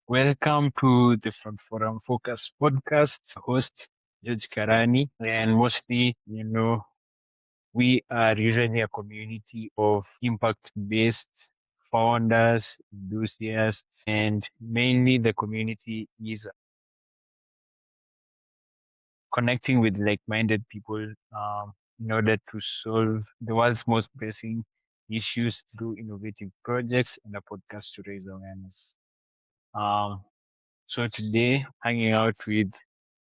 Welcome to the Front Forum Focus podcast. Host Judge Karani, and mostly, we are usually a community of impact-based founders, enthusiasts, and mainly the community is connecting with like-minded people in order to solve the world's most pressing issues through innovative projects and a podcast to raise awareness. Um, So today, hanging out with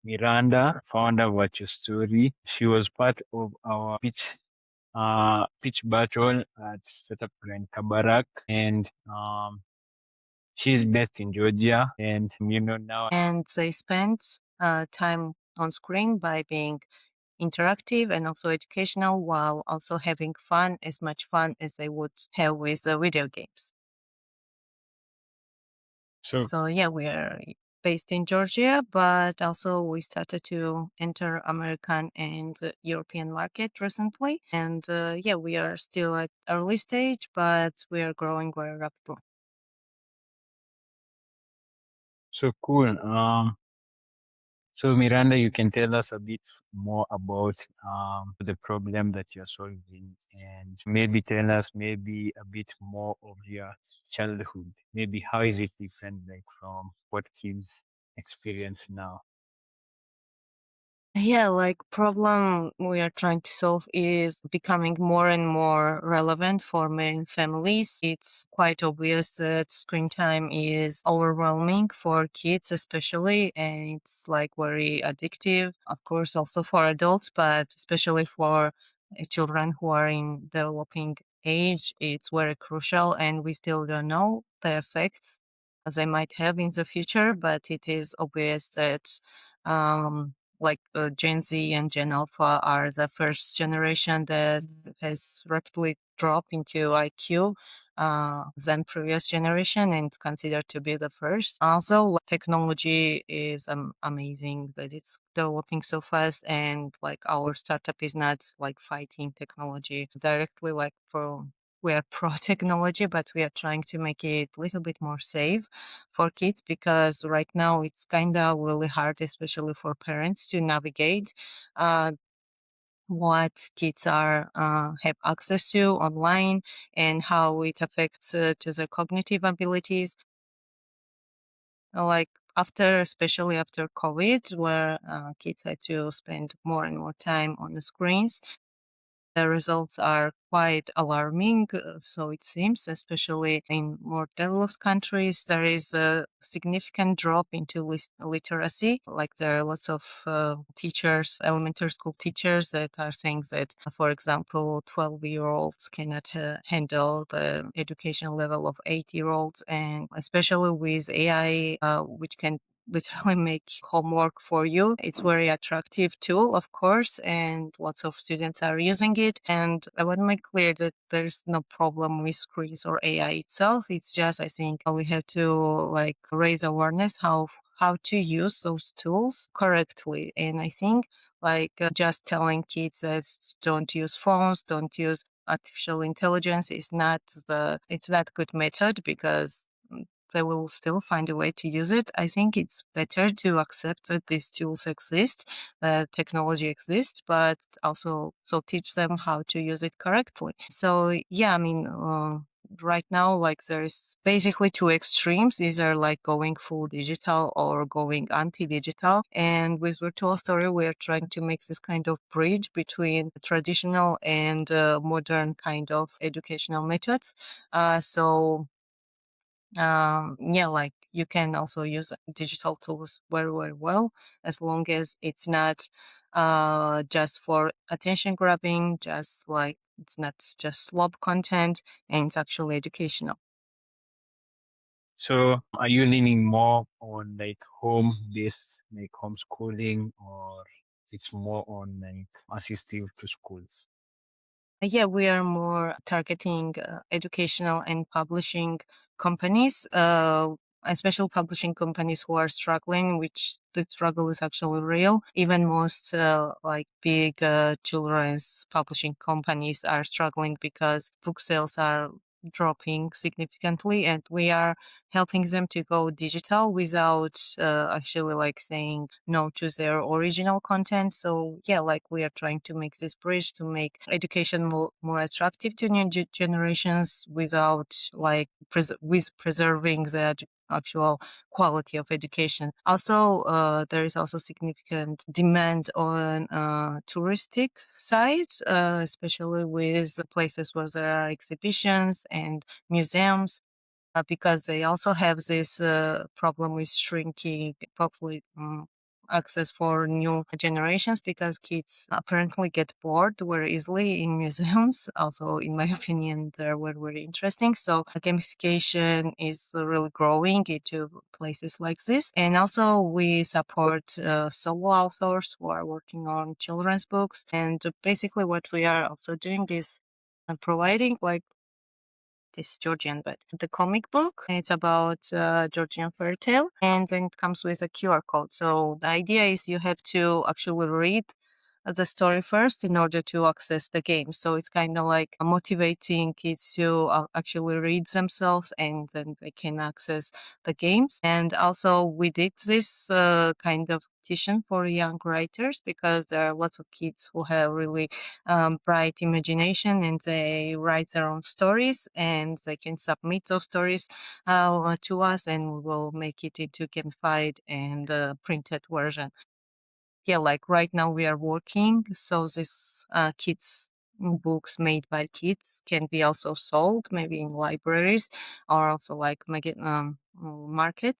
Miranda, founder of Watch Your Story. She was part of our pitch battle at Startup Grand Kabarak, and she's based in Georgia. And now, and they spend time on screen by being interactive and also educational, while also having fun, as much fun as they would have with video games. So yeah, we are based in Georgia, but also we started to enter American and European market recently. And yeah, we are still at early stage, but we are growing very rapidly. So cool. So Miranda, you can tell us a bit more about the problem that you're solving, and maybe tell us maybe a bit more of your childhood. Maybe how is it different, like from what kids experience now? Yeah, like problem we are trying to solve is becoming more and more relevant for many families. It's quite obvious that screen time is overwhelming for kids especially, and it's like very addictive. Of course, also for adults, but especially for children who are in developing age, it's very crucial, and we still don't know the effects they might have in the future, but it is obvious that Gen Z and Gen Alpha are the first generation that has rapidly dropped into IQ than previous generation and considered to be the first. Also, technology is amazing that it's developing so fast, and like our startup is not like fighting technology directly, like for we are pro technology, but we are trying to make it a little bit more safe for kids because right now it's kind of really hard, especially for parents, to navigate what kids are have access to online and how it affects to their cognitive abilities. Like after, especially after COVID, where kids had to spend more and more time on the screens, the results are quite alarming. So it seems, especially in more developed countries, there is a significant drop into literacy. Like there are lots of teachers, elementary school teachers that are saying that, for example, 12-year-olds cannot handle the educational level of 8-year-olds. And especially with AI, which can literally make homework for you. It's very attractive tool, of course, and lots of students are using it. And I want to make clear that there's no problem with screens or AI itself. It's just, I think we have to like raise awareness how to use those tools correctly. And I think just telling kids that don't use phones, don't use artificial intelligence is it's not good method because they will still find a way to use it. I think it's better to accept that these tools exist, that technology exists, but also so teach them how to use it correctly. So yeah, I mean, right now, like there's basically two extremes. These are like going full digital or going anti-digital. And with Virtual Story, we're trying to make this kind of bridge between traditional and modern kind of educational methods. Yeah, like you can also use digital tools very, very well as long as it's not just for attention grabbing, just like it's not just slob content and it's actually educational. So are you leaning more on like home-based, like homeschooling, or it's more on like assistive to schools? Yeah, we are more targeting educational and publishing companies, especially publishing companies who are struggling, which the struggle is actually real. Even most like big children's publishing companies are struggling because book sales are dropping significantly, and we are helping them to go digital without actually like saying no to their original content. So yeah, like we are trying to make this bridge to make education more attractive to new generations without like with preserving the actual quality of education. Also, there is also significant demand on touristic side, especially with places where there are exhibitions and museums, because they also have this problem with shrinking access for new generations, because kids apparently get bored very easily in museums. Also, in my opinion, they were very interesting. So gamification is really growing into places like this. And also we support solo authors who are working on children's books. And basically what we are also doing is providing like this Georgian, but the comic book. It's about Georgian fairy tale, and then it comes with a QR code. So the idea is you have to actually read the story first in order to access the game. So it's kind of like motivating kids to actually read themselves, and then they can access the games. And also we did this kind of competition for young writers, because there are lots of kids who have really bright imagination, and they write their own stories, and they can submit those stories to us, and we will make it into gamified and printed version. Yeah, like right now we are working, so this kids books made by kids can be also sold maybe in libraries, or also like market.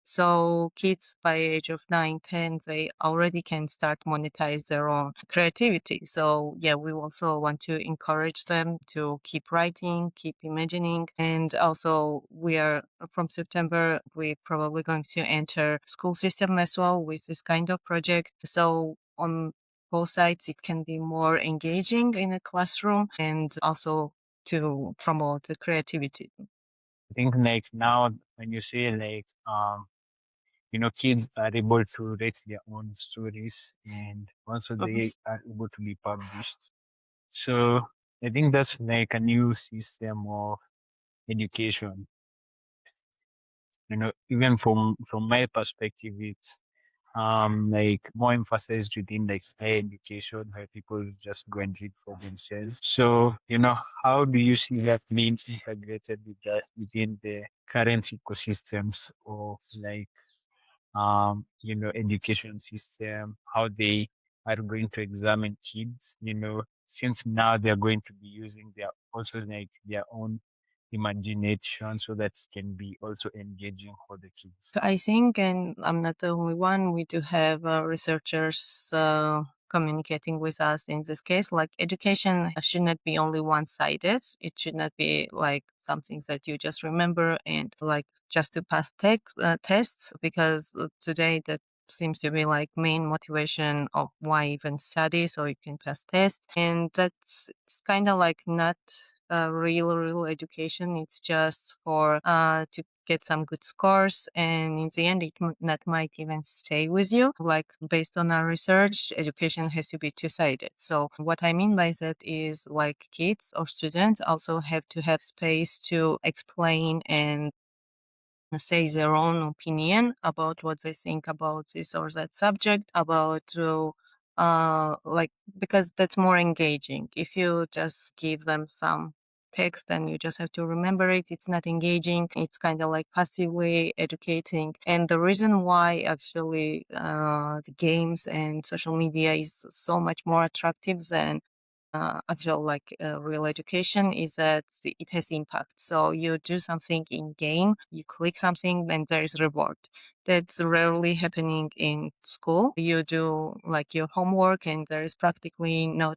So kids by age of 9, 10, they already can start monetize their own creativity. So yeah, we also want to encourage them to keep writing, keep imagining. And also we are from September, we're probably going to enter school system as well with this kind of project. So on both sides, it can be more engaging in a classroom, and also to promote the creativity. I think like now when you say like kids are able to write their own stories and also they are able to be published. So I think that's like a new system of education. Even from my perspective, it's like more emphasized within like higher education where people just go and read for themselves. So, how do you see that being integrated within the current ecosystems of like education system, how they are going to examine kids, since now they're going to be using their also like their own imagination so that it can be also engaging for the kids. I think, and I'm not the only one, we do have researchers communicating with us in this case. Like education should not be only one-sided. It should not be like something that you just remember and like just to pass tests, because today that seems to be like main motivation of why even study, so you can pass tests. And it's kind of like not real education. It's just for to get some good scores, and in the end that might even stay with you. Like based on our research, education has to be two-sided. So what I mean by that is like kids or students also have to have space to explain and say their own opinion about what they think about this or that subject, about like, because that's more engaging. If you just give them some text and you just have to remember it, it's not engaging. It's kind of like passively educating. And the reason why actually the games and social media is so much more attractive than actual like real education is that it has impact. So you do something in game, you click something, and there is reward. That's rarely happening in school. You do like your homework, and there is practically no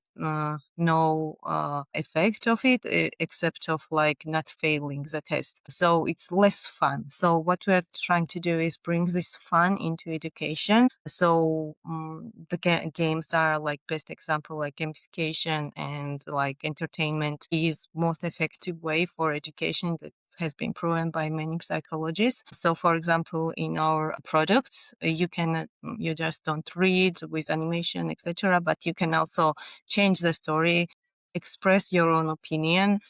effect of it except of like not failing the test. So it's less fun. So what we're trying to do is bring this fun into education. So the games are like best example, like gamification and like entertainment is most effective way for education that has been proven by many psychologists. So for example, in our products, you just don't read with animation, etc., but you can also change the story, express your own opinion,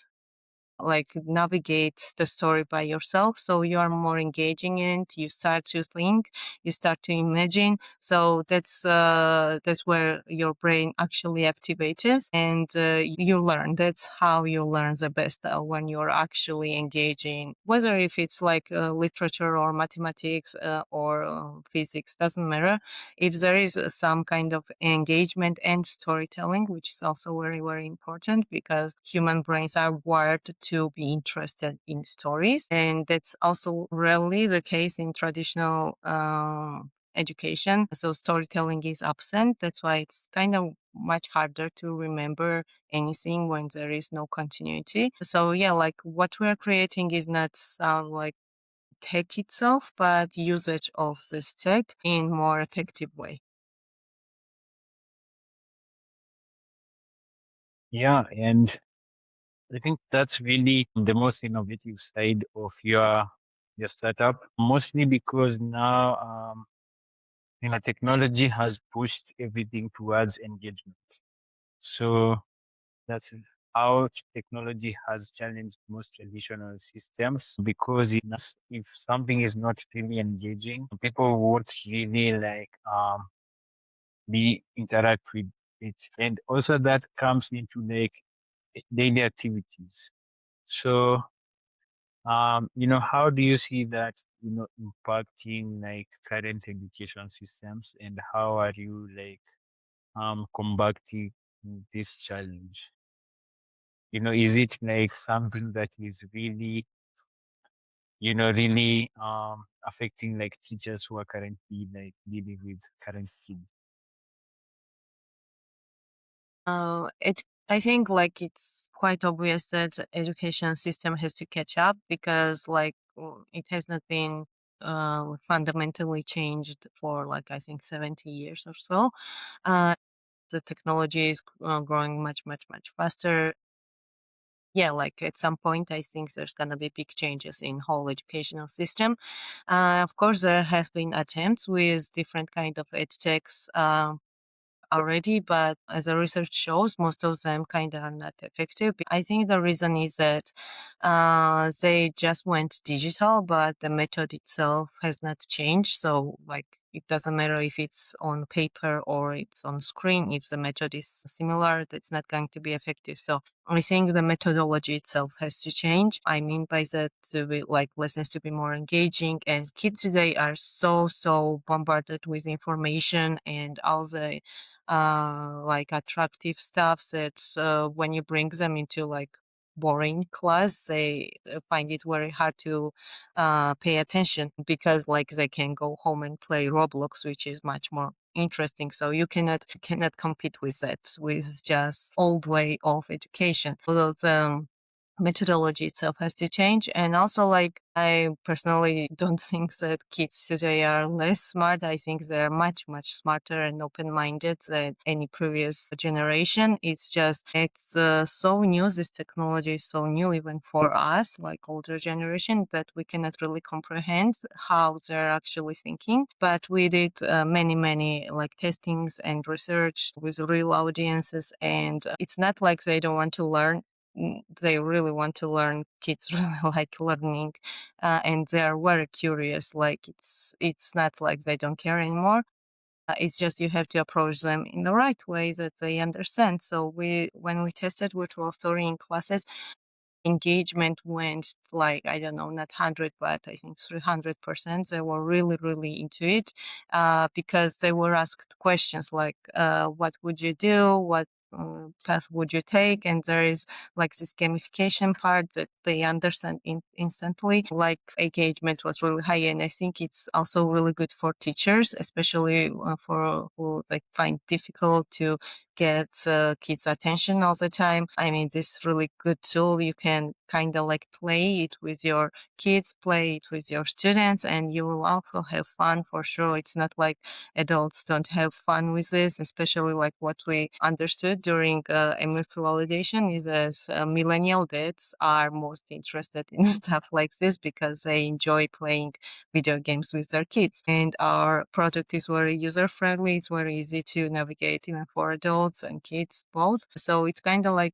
like navigate the story by yourself, so you are more engaging in it. You start to think, you start to imagine, so that's where your brain actually activates, and you learn. That's how you learn the best, when you're actually engaging, whether if it's like literature or mathematics, or physics, doesn't matter. If there is some kind of engagement and storytelling, which is also very, very important, because human brains are wired to be interested in stories. And that's also rarely the case in traditional education. So storytelling is absent. That's why it's kind of much harder to remember anything when there is no continuity. So yeah, like what we're creating is not like tech itself, but usage of this tech in more effective way. Yeah, and I think that's really the most innovative side of your startup, mostly because now technology has pushed everything towards engagement. So that's how technology has challenged most traditional systems because if something is not really engaging, people won't really be interact with it. And also that comes into like daily activities. So how do you see that, impacting like current education systems and how are you like combating this challenge? Is it like something that is really, really affecting like teachers who are currently like dealing with current kids? It I think like it's quite obvious that the education system has to catch up, because like it has not been fundamentally changed for like I think 70 years or so. Uh, the technology is growing much, much, much faster. Yeah, like at some point, I think there's gonna be big changes in whole educational system. Of course, there have been attempts with different kind of ed techs already, but as the research shows, most of them kind of are not effective. I think the reason is that they just went digital, but the method itself has not changed. So, like, it doesn't matter if it's on paper or it's on screen. If the method is similar, that's not going to be effective. So, I think the methodology itself has to change. I mean by that to be like lessons to be more engaging, and kids today are so bombarded with information and all the like attractive stuff that when you bring them into like boring class, they find it very hard to pay attention, because like they can go home and play Roblox, which is much more interesting. So you cannot compete with that with just old way of education. Although the methodology itself has to change. And also, like, I personally don't think that kids today are less smart. I think they're much, much smarter and open-minded than any previous generation. It's just, it's so new. This technology is so new even for us, like older generation, that we cannot really comprehend how they're actually thinking. But we did many like testings and research with real audiences, and it's not like they don't want to learn. They really want to learn. Kids really like learning, and they are very curious. Like it's not like they don't care anymore. It's just you have to approach them in the right way that they understand. So when we tested virtual story in classes, engagement went like, I don't know, not 100, but I think 300%. They were really into it, because they were asked questions like, what would you do? What path would you take? And there is like this gamification part that they understand instantly. Like engagement was really high, and I think it's also really good for teachers, especially for who like find difficult to get kids' attention all the time. I mean, this really good tool. You can kind of like play it with your kids, play it with your students, and you will also have fun for sure. It's not like adults don't have fun with this, especially like what we understood during MF validation is that millennial dads are most interested in stuff like this because they enjoy playing video games with their kids. And our product is very user friendly. It's very easy to navigate even for adults and kids both. So it's kind of like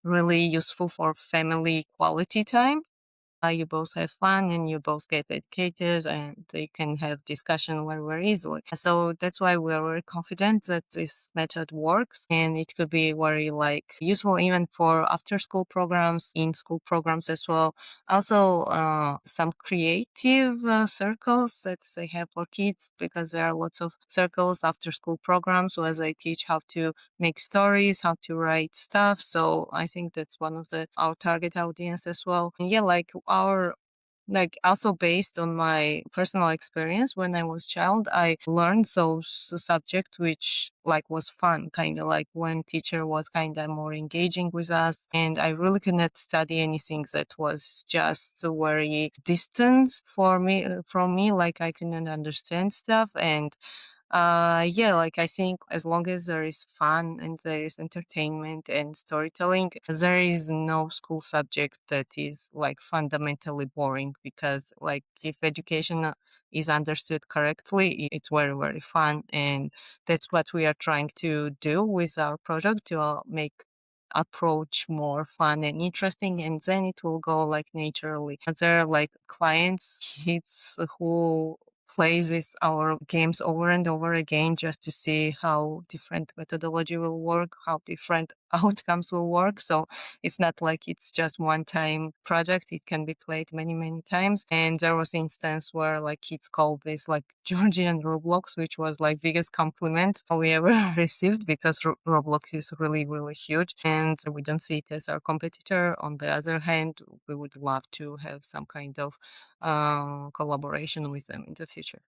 really useful for family quality time. You both have fun and you both get educated and you can have discussion very, very easily. So that's why we're very confident that this method works and it could be very like useful even for after school programs, in school programs as well. Also, some creative circles that they have for kids because there are lots of circles after school programs where they teach how to make stories, how to write stuff. So I think that's one of the our target audience as well. And yeah, like our like also based on my personal experience when I was child, I learned those subject which like was fun, kind of like when teacher was kind of more engaging with us, and I really could not study anything that was just very distant for me from me, like I couldn't understand stuff. And yeah, like I think as long as there is fun and there is entertainment and storytelling, there is no school subject that is like fundamentally boring because like if education is understood correctly, it's very, very fun. And that's what we are trying to do with our project to make approach more fun and interesting, and then it will go like naturally. There are like clients, kids who play these our games over and over again just to see how different methodology will work, how different outcomes will work. So it's not like it's just one time project. It can be played many, many times. And there was instance where like kids called this like Georgian Roblox, which was like biggest compliment we ever received because Roblox is really, really huge and we don't see it as our competitor. On the other hand, we would love to have some kind of collaboration with them in the future.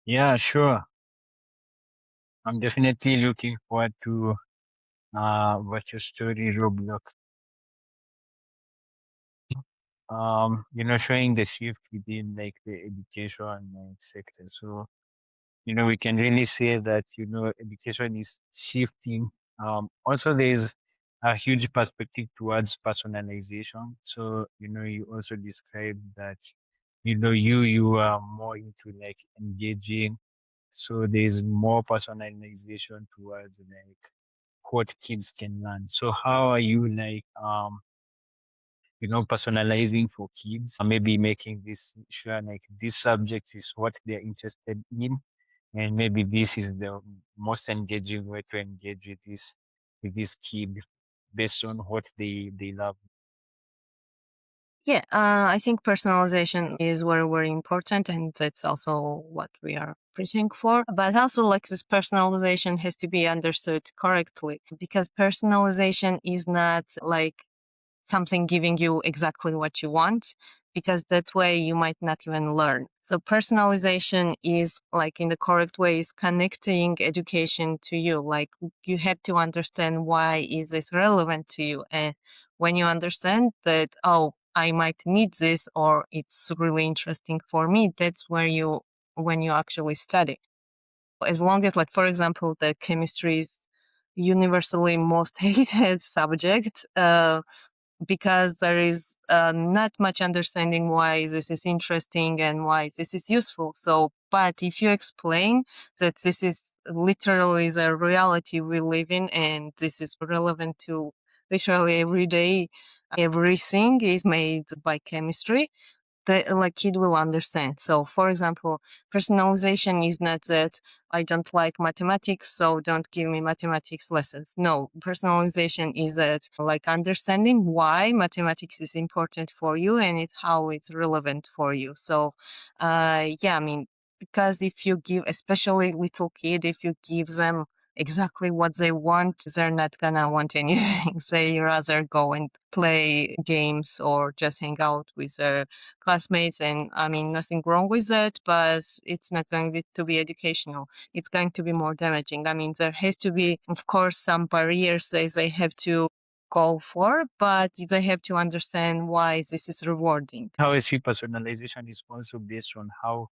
Yeah, sure. I'm definitely looking forward to what your story Roblox. Showing the shift within like the education like, sector. So, we can really say that, education is shifting. Also there's a huge perspective towards personalization. So, you also described that, you are more into like engaging. So there's more personalization towards like what kids can learn. So how are you like personalizing for kids, maybe making this sure like this subject is what they're interested in, and maybe this is the most engaging way to engage with this kid based on what they love. Yeah, I think personalization is very, very important, and that's also what we are preaching for. But also, like this personalization has to be understood correctly because personalization is not like something giving you exactly what you want, because that way you might not even learn. So personalization is like in the correct way is connecting education to you. Like you have to understand why is this relevant to you. And when you understand that, oh, I might need this or it's really interesting for me, that's where you when you actually study. As long as like for example the chemistry is universally most hated subject, because there is not much understanding why this is interesting and why this is useful. So, but if you explain that this is literally the reality we live in and this is relevant to literally every day, everything is made by chemistry, the like kid will understand. So for example, personalization is not that I don't like mathematics, so don't give me mathematics lessons. No, personalization is that like understanding why mathematics is important for you and it's how it's relevant for you. So yeah, I mean, because if you give, especially little kid, if you give them exactly what they want, they're not gonna want anything. They rather go and play games or just hang out with their classmates. And I mean, nothing wrong with that, but it's not going to be educational. It's going to be more damaging. I mean, there has to be, of course, some barriers that they have to go for, but they have to understand why this is rewarding. How I see personalization is also based on how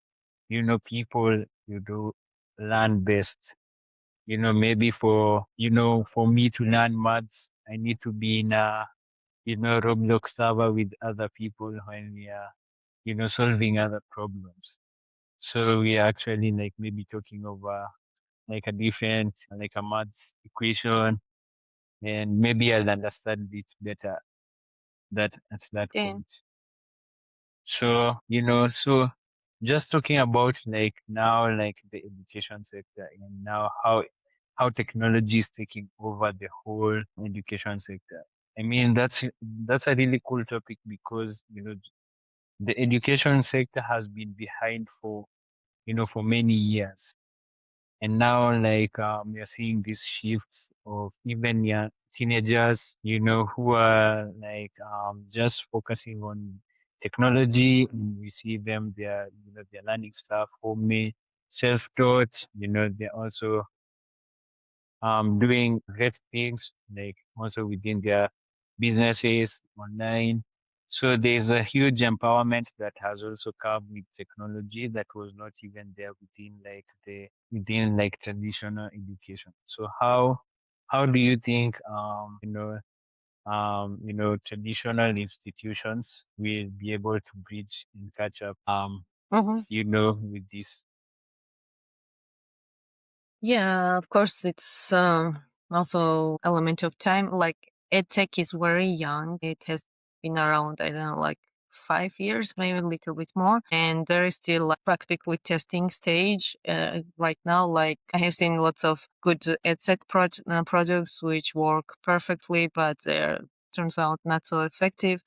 people learn best. Maybe for me to learn maths, I need to be in a Roblox server with other people when we are solving other problems. So we are actually like maybe talking over like a different, like a maths equation, and maybe I'll understand it better that at that Yeah. point. So, so just talking about like now, like the education sector and now how technology is taking over the whole education sector. I mean, that's a really cool topic because, the education sector has been behind for many years. And now, like, we are seeing these shifts of even young teenagers, who are like just focusing on technology. And we see them, they're learning stuff, homemade, self-taught. They're also doing great things, like also within their businesses online. So there's a huge empowerment that has also come with technology that was not even there within like traditional education. So how do you think traditional institutions will be able to bridge and catch up Mhm. with this? Yeah, of course, it's also element of time. Like edtech is very young. It has been around, I don't know, like 5 years, maybe a little bit more, and there is still like practically testing stage right now. Like I have seen lots of good edtech products which work perfectly, but turns out not so effective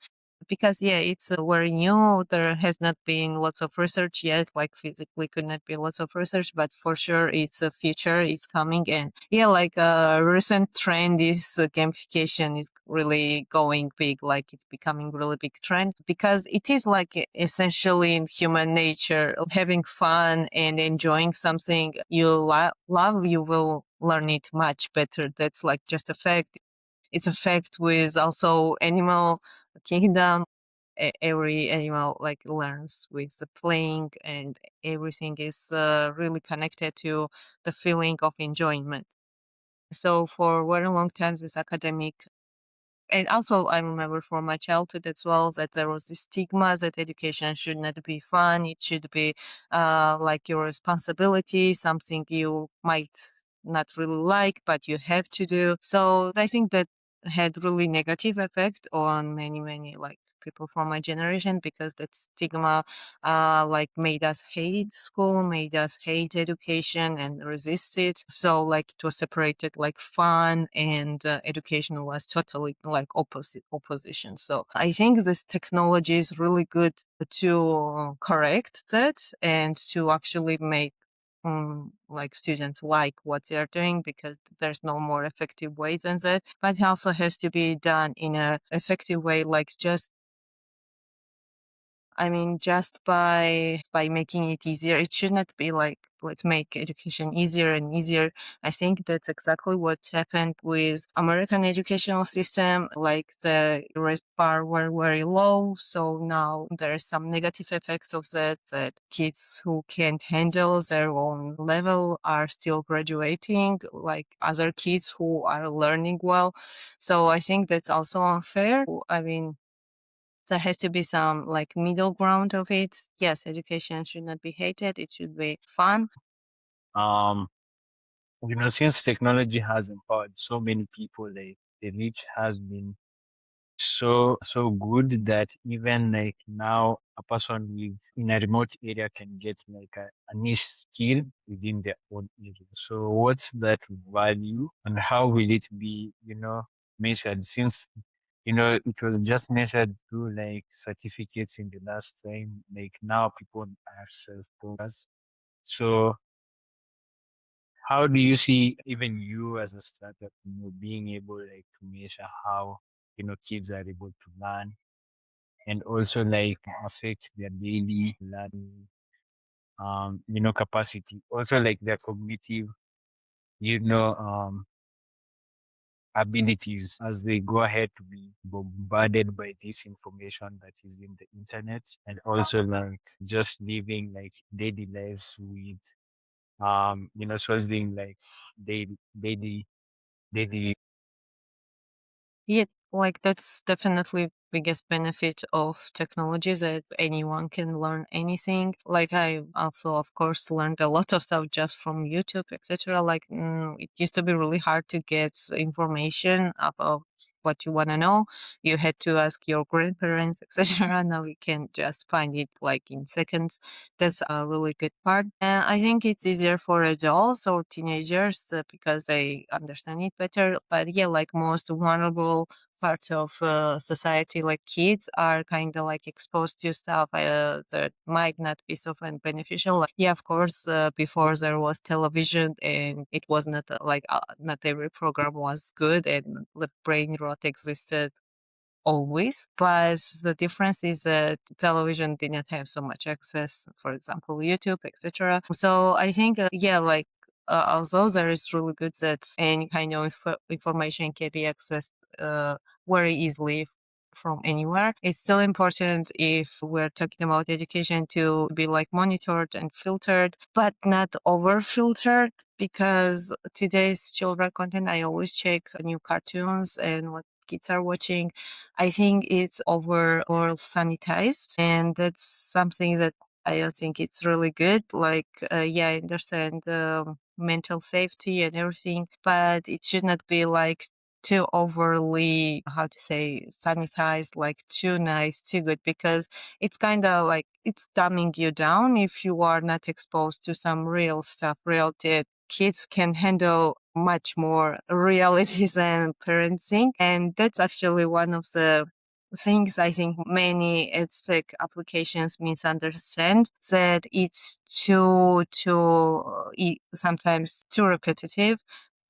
because yeah, it's very new. There has not been lots of research yet, like physically could not be lots of research, but for sure it's a future, it's coming. And yeah, like a recent trend is gamification is really going big, like it's becoming really big trend because it is like essentially in human nature of having fun and enjoying something you love, you will learn it much better. That's like just a fact. It's a fact with also animal kingdom. Every animal like learns with the playing, and everything is really connected to the feeling of enjoyment. So for a very long time, this academic, and also I remember from my childhood as well that there was this stigma that education should not be fun. It should be like your responsibility, something you might not really like, but you have to do. So I think that had really negative effect on many like people from my generation because that stigma like made us hate school, made us hate education and resist it. So like it was separated like fun and education was totally like opposition. So I think this technology is really good to correct that and to actually make like students like what they're doing because there's no more effective way than that. But it also has to be done in a effective way, like just I mean, just by making it easier, it should not be like let's make education easier and easier. I think that's exactly what happened with American educational system. Like the rest bar were very low, so now there are some negative effects of that. That kids who can't handle their own level are still graduating, like other kids who are learning well. So I think that's also unfair. I mean there has to be some like middle ground of it. Yes, education should not be hated. It should be fun. Um, since technology has empowered so many people, like the reach has been so good that even like now a person with in a remote area can get like a niche skill within their own area. So what's that value and how will it be, measured since it was just measured through like certificates in the last time. Like now people are self-focused. So how do you see even you as a startup, being able like to measure how, kids are able to learn and also like affect their daily learning, capacity, also like their cognitive, you know, um, abilities as they go ahead to be bombarded by this information that is in the internet and also like just living like daily lives with solving like daily daily Yeah, like that's definitely biggest benefit of technology is that anyone can learn anything. Like I also, of course, learned a lot of stuff just from YouTube, etc. Like it used to be really hard to get information about what you want to know. You had to ask your grandparents, etc. Now you can just find it like in seconds. That's a really good part. And I think it's easier for adults or teenagers because they understand it better. But yeah, like most vulnerable parts of society, like kids, are kind of like exposed to stuff that might not be so beneficial. Like, yeah, of course, before there was television, and it was not not every program was good, and the brain rot existed always. But the difference is that television didn't have so much access, for example, YouTube, etc. So I think, yeah, like although there is really good that any kind of information can be accessed uh, very easily from anywhere, it's still important if we're talking about education to be like monitored and filtered, but not over filtered, because today's children content, I always check new cartoons and what kids are watching. I think it's over sanitized, and that's something that I don't think it's really good. Like, yeah, I understand mental safety and everything, but it should not be like too overly, how to say, sanitized, like too nice, too good, because it's kind of like it's dumbing you down if you are not exposed to some real stuff, real kids can handle much more realities than parenting. And that's actually one of the things I think many EdTech applications misunderstand, that it's sometimes too repetitive,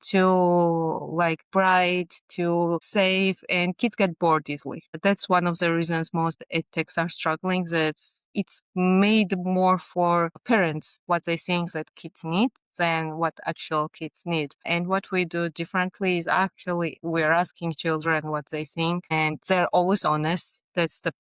too like bright, too safe, and kids get bored easily. That's one of the reasons most edtechs are struggling, that it's made more for parents what they think that kids need than what actual kids need. And what we do differently is actually we're asking children what they think, and they're always honest. That's the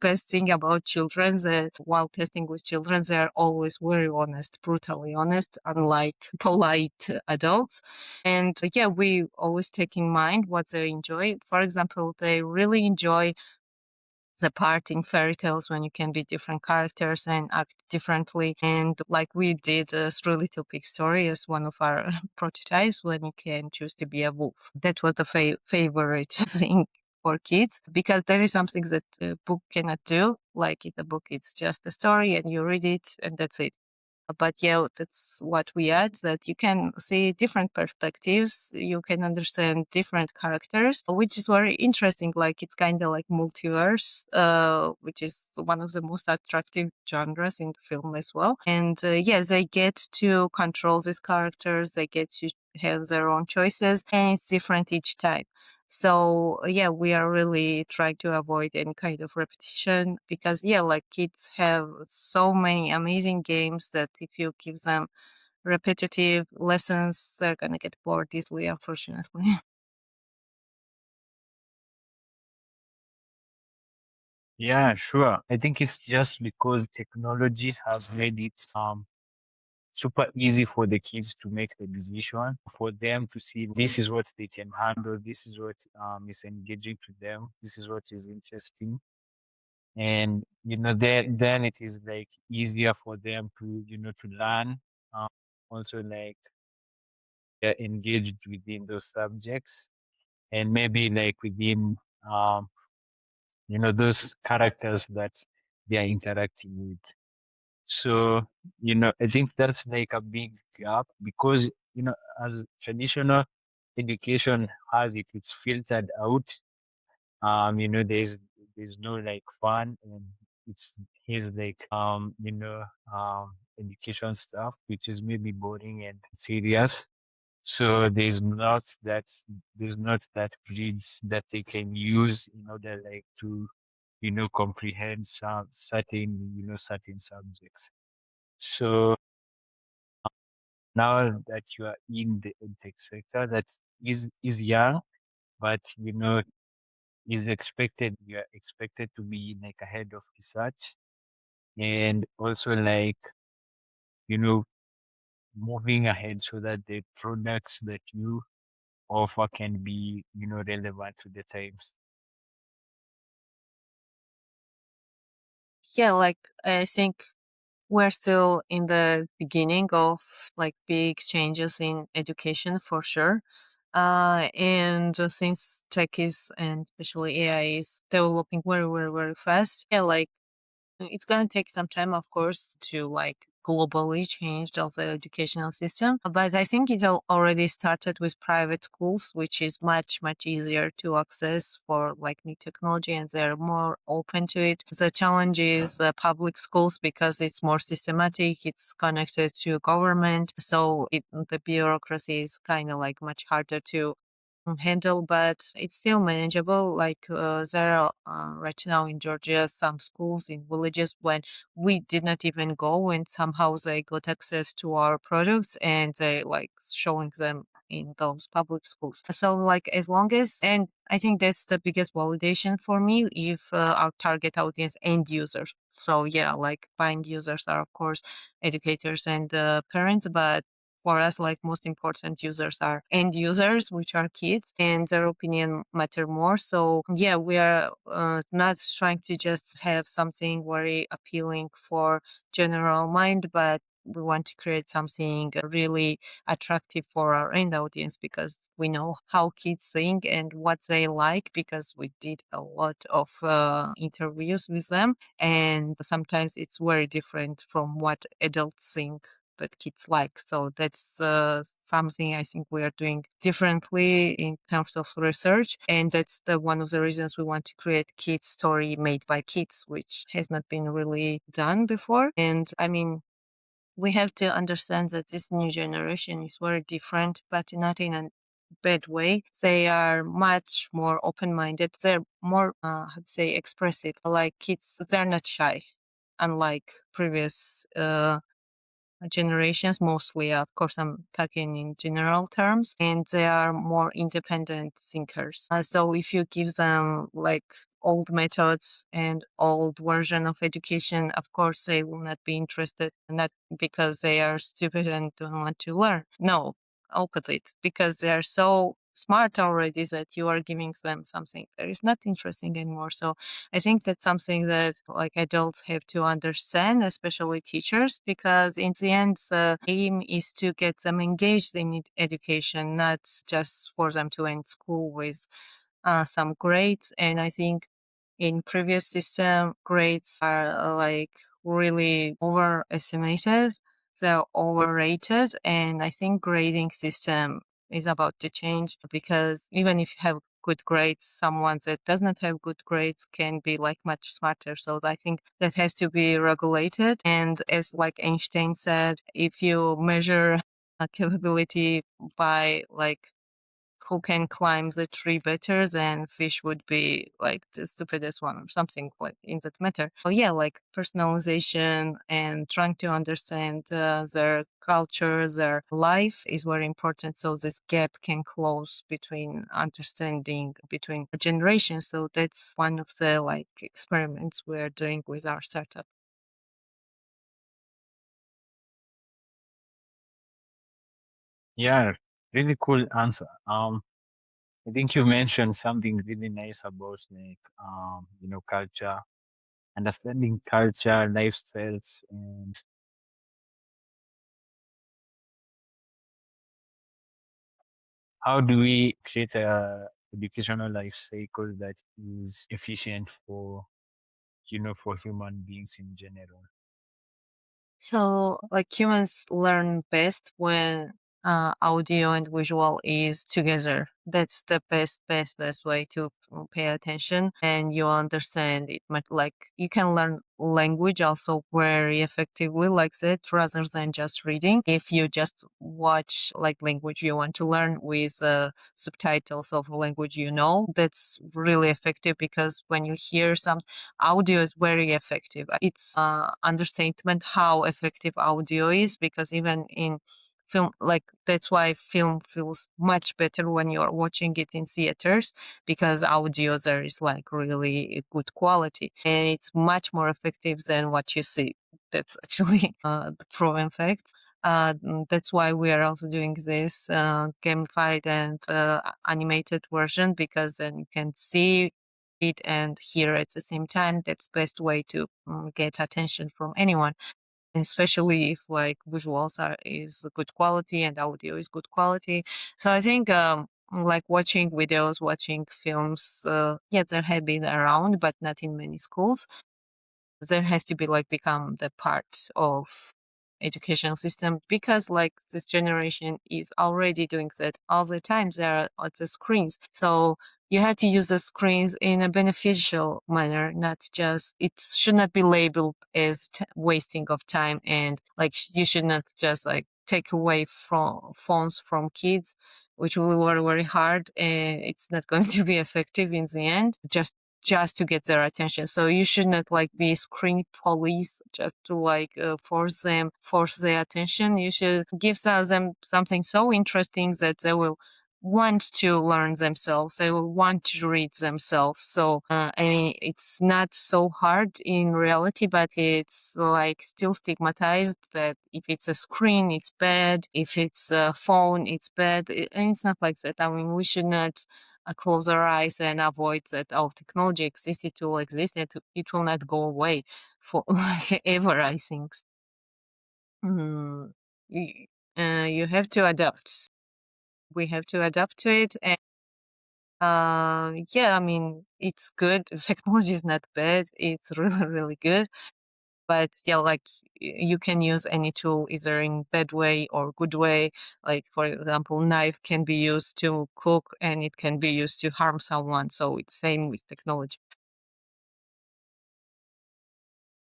best thing about children, that while testing with children, they're always very honest, brutally honest, unlike polite adults. And yeah, we always take in mind what they enjoy. For example, they really enjoy the part in fairy tales when you can be different characters and act differently. And like we did a Three Little Pig story as one of our prototypes, when you can choose to be a wolf. That was the favorite thing for kids, because there is something that the book cannot do. Like in the book, it's just a story and you read it and that's it. But yeah, that's what we add, that you can see different perspectives, you can understand different characters, which is very interesting. Like it's kind of like multiverse, which is one of the most attractive genres in film as well. And yeah, they get to control these characters, they get to have their own choices, and it's different each time. So yeah, we are really trying to avoid any kind of repetition, because yeah, like kids have so many amazing games that if you give them repetitive lessons, they're gonna get bored easily, unfortunately. Yeah, sure. I think it's just because technology has made it super easy for the kids to make the decision, for them to see this is what they can handle, this is what is engaging to them, this is what is interesting. And then it is like easier for them to to learn, um, also like they're engaged within those subjects, and maybe like within um those characters that they are interacting with. So, I think that's like a big gap because, as traditional education has it, it's filtered out. There's no like fun, and it's here's like education stuff which is maybe boring and serious. So there's not that bridge that they can use in order like to comprehend some certain subjects. So now that you are in the edtech sector, that is young, but is expected you are expected to be like ahead of research, and also like you know moving ahead so that the products that you offer can be relevant to the times. Yeah, like I think we're still in the beginning of like big changes in education for sure. And since tech is and especially AI is developing very, very, very fast, yeah, like it's gonna take some time, of course, to like globally change also educational system. But I think it already started with private schools, which is much, much easier to access for like new technology and they're more open to it. The challenge is public schools because it's more systematic, it's connected to government. So the bureaucracy is kind of like much harder to handle, but it's still manageable. Like there are right now in Georgia some schools in villages when we did not even go, and somehow they got access to our products and they like showing them in those public schools. So like as long as, and I think that's the biggest validation for me if our target audience end users. So yeah, like buying users are of course educators and parents, but for us, like most important users are end users, which are kids, and their opinion matter more. So yeah, we are not trying to just have something very appealing for general mind, but we want to create something really attractive for our end audience because we know how kids think and what they like because we did a lot of interviews with them, and sometimes it's very different from what adults think that kids like. So that's something I think we are doing differently in terms of research. And that's one of the reasons we want to create kids story made by kids, which has not been really done before. And I mean, we have to understand that this new generation is very different, but not in a bad way. They are much more open-minded. They're more, how to say, expressive. Like kids, they're not shy, unlike previous generations mostly. Of course, I'm talking in general terms, and they are more independent thinkers. So if you give them like old methods and old version of education, of course they will not be interested, not because they are stupid and don't want to learn. No, opposite, because they are so smart already that you are giving them something that is not interesting anymore. So I think that's something that like adults have to understand, especially teachers, because in the end, the aim is to get them engaged in education, not just for them to end school with some grades. And I think in previous system, grades are like really overestimated. They're overrated. And I think grading system is about to change because even if you have good grades, someone that does not have good grades can be like much smarter. So I think that has to be regulated. And as like Einstein said, if you measure capability by like who can climb the tree better, then fish would be like the stupidest one or something like in that matter. So yeah, like personalization and trying to understand their culture, their life is very important. So this gap can close between understanding between generations. So that's one of the like experiments we're doing with our startup. Yeah, really cool answer. I think you mentioned something really nice about like culture, understanding culture, lifestyles, and how do we create a educational life cycle that is efficient for for human beings in general. So, like humans learn best when audio and visual is together. That's the best way to pay attention, and you understand it. Much like you can learn language also very effectively like that, rather than just reading. If you just watch like language you want to learn with subtitles of a language you know, that's really effective because when you hear some audio is very effective. It's understatement how effective audio is because even in film, like that's why film feels much better when you're watching it in theaters because audio there is like really good quality and it's much more effective than what you see. That's actually the proven fact. That's why we are also doing this gamified and animated version because then you can see read and hear at the same time. That's best way to get attention from anyone, especially if like visuals are is good quality and audio is good quality. So I think like watching videos, watching films, yeah, there have been around, but not in many schools. There has to be like become the part of educational system, because like this generation is already doing that all the time. They are at the screens, so you have to use the screens in a beneficial manner, not just, it should not be labeled as wasting of time, and like you should not just like take away from phones from kids, which will work very hard and it's not going to be effective in the end, just to get their attention. So you should not like be screen police just to like force their attention. You should give them something so interesting that they will want to learn themselves. They will want to read themselves. So I mean, it's not so hard in reality, but it's like still stigmatized that if it's a screen, it's bad. If it's a phone, it's bad. And it's not like that. I mean, we should not close our eyes and avoid that our technology exists, it will exist, it will not go away for ever, I think. Mm, y- you have to adapt. We have to adapt to it. And yeah, I mean, it's good. Technology is not bad. It's really, really good. But yeah, like you can use any tool either in bad way or good way. Like for example, knife can be used to cook and it can be used to harm someone. So it's same with technology.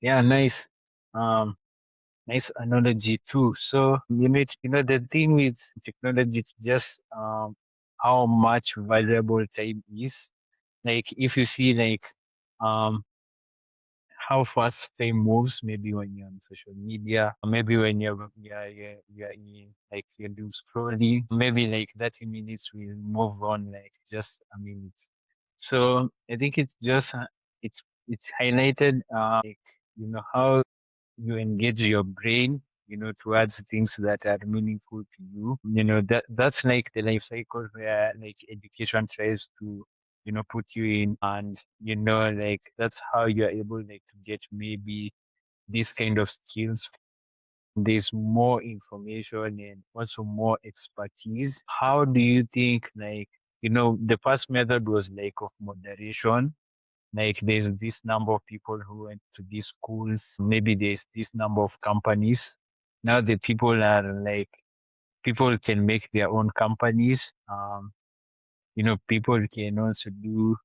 Yeah, nice. Um, Nice analogy too. So the thing with technology is just how much valuable time is. Like if you see like um how fast time moves, maybe when you're on social media, or maybe when you're in, like you do scrolling, maybe like 30 minutes will move on like just a minute. So I think it's just it's highlighted like how you engage your brain, towards things that are meaningful to you. That's like the life cycle where like education tries to, put you in, and like that's how you're able like to get maybe these kind of skills. There's more information and also more expertise. How do you think like, the past method was like of moderation, like there's this number of people who went to these schools, maybe there's this number of companies. Now the people are like people can make their own companies. People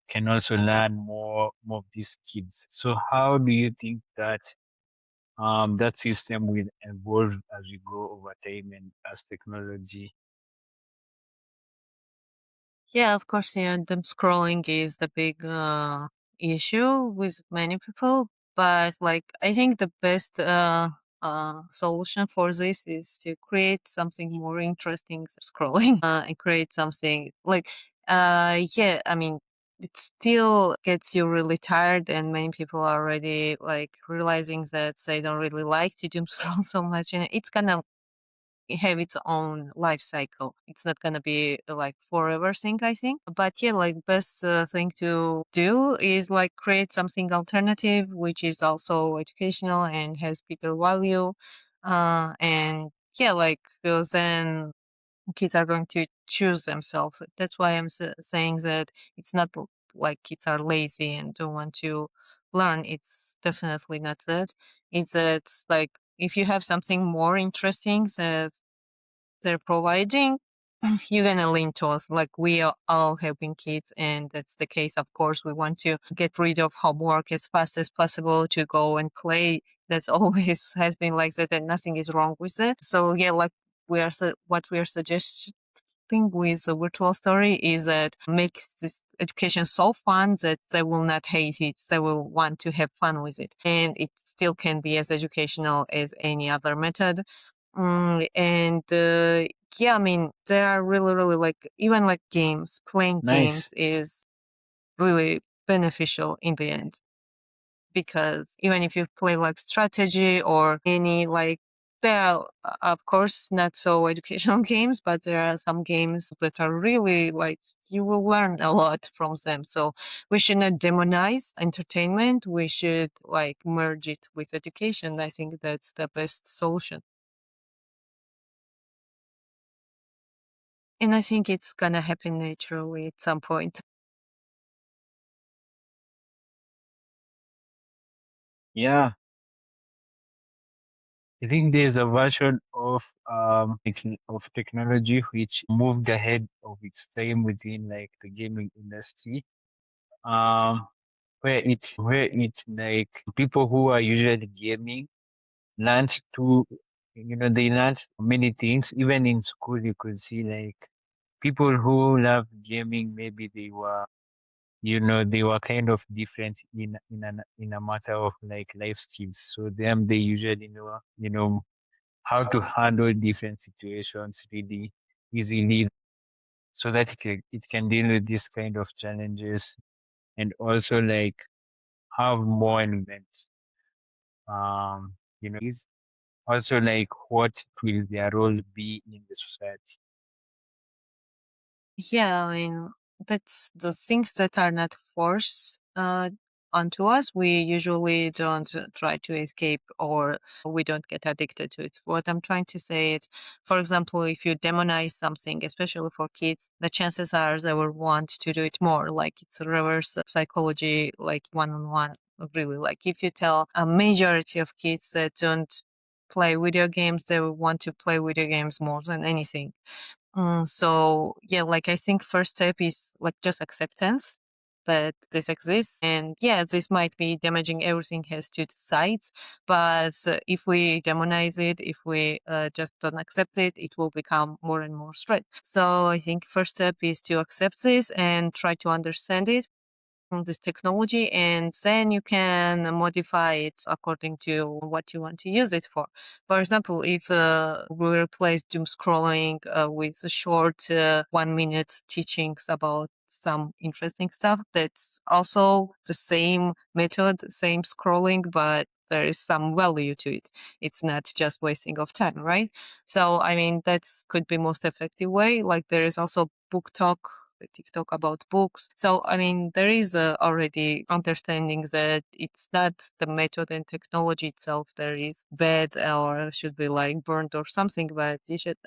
can also learn more of these kids. So how do you think that that system will evolve as we go over time and as technology? Yeah, of course, yeah, doom scrolling is the big issue with many people. But like, I think the best solution for this is to create something more interesting than scrolling, and create something like, yeah, I mean, it still gets you really tired, and many people are already like realizing that they don't really like to doom scroll so much, and it's kind of have its own life cycle. It's not gonna be like forever thing, I think. But yeah, like best thing to do is like create something alternative, which is also educational and has bigger value. And yeah, like then kids are going to choose themselves. That's why I'm saying that it's not like kids are lazy and don't want to learn. It's definitely not that. It's that like if you have something more interesting that they're providing, you're gonna lean towards like we are all helping kids, and that's the case. Of course, we want to get rid of homework as fast as possible to go and play. That's always has been like that, and nothing is wrong with it. So yeah, like what we are suggesting with the virtual story is that makes this education so fun that they will not hate it. They will want to have fun with it, and it still can be as educational as any other method. And yeah, I mean, they are really, really like even like games. Playing Nice. games is really beneficial in the end, because even if you play like strategy or any like There are, of course, not so educational games, but there are some games that are really like you will learn a lot from them. So we should not demonize entertainment. We should like merge it with education. I think that's the best solution. And I think it's gonna happen naturally at some point. Yeah, I think there's a version of of technology which moved ahead of its time within like the gaming industry. Um, where it like people who are usually gaming learned to they learned many things. Even in school, you could see like people who love gaming. Maybe they were kind of different in a matter of like life skills. So them they usually know how to handle different situations really easily so that it can deal with this kind of challenges and also like have more events. Is also like what will their role be in the society? Yeah, I mean, that's the things that are not forced onto us. We usually don't try to escape or we don't get addicted to it. What I'm trying to say is, for example, if you demonize something, especially for kids, the chances are they will want to do it more. Like it's a reverse psychology, like one on one. Really, like if you tell a majority of kids that don't play video games, they will want to play video games more than anything. So yeah, like I think first step is like just acceptance that this exists, and yeah, this might be damaging. Everything has two sides, but if we demonize it, if we just don't accept it, it will become more and more straight. So I think first step is to accept this and try to understand it from this technology, and then you can modify it according to what you want to use it for. For example, if we replace doom scrolling with a short 1 minute teachings about some interesting stuff, that's also the same method, same scrolling, but there is some value to it. It's not just wasting of time, right? So I mean that's could be most effective way. Like there is also book talk, TikTok about books. So, I mean, there is already understanding that it's not the method and technology itself that is bad or should be like burned or something, but you should,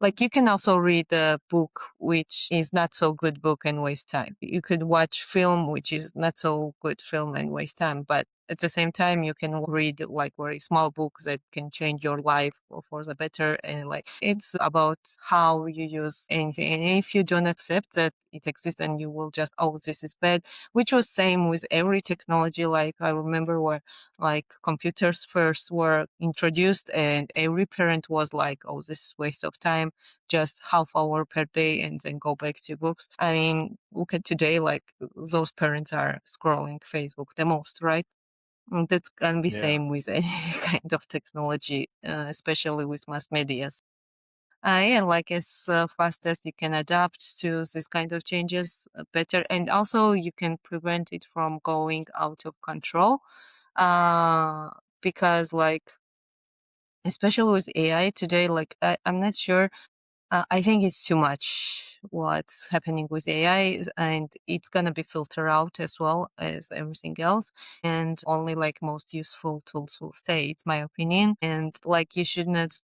like, you can also read a book which is not so good book and waste time. You could watch film which is not so good film and waste time, but at the same time you can read like very small books that can change your life for the better, and like it's about how you use anything. And if you don't accept that it exists and you will just, oh, this is bad, which was same with every technology. Like I remember where like computers first were introduced and every parent was like, oh, this is waste of time, just half hour per day and then go back to books. I mean, look at today, like those parents are scrolling Facebook the most, right? That can be Yeah. same with any kind of technology, especially with mass medias. Yeah, like as fast as you can adapt to this kind of changes, better. And also you can prevent it from going out of control. Uh, because like, especially with AI today, like I'm not sure, I think it's too much what's happening with AI, and it's gonna be filtered out as well as everything else. And only like most useful tools will stay. It's my opinion. And like you should not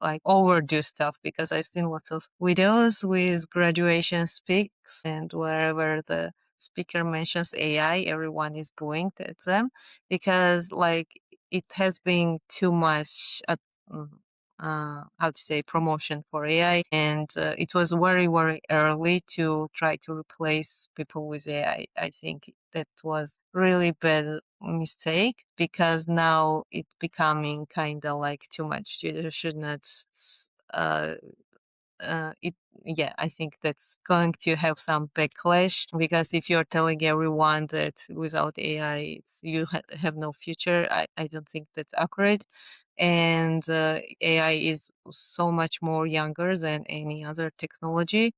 like overdo stuff, because I've seen lots of videos with graduation speaks, and wherever the speaker mentions AI, everyone is booing at them because like it has been too much mm, how to say, promotion for AI, and it was very very early to try to replace people with AI. I think that was really bad mistake, because now it's becoming kind of like too much. You should not uh it yeah, I think that's going to have some backlash, because if you're telling everyone that without AI you have no future, I don't think that's accurate. And AI is so much more younger than any other technology,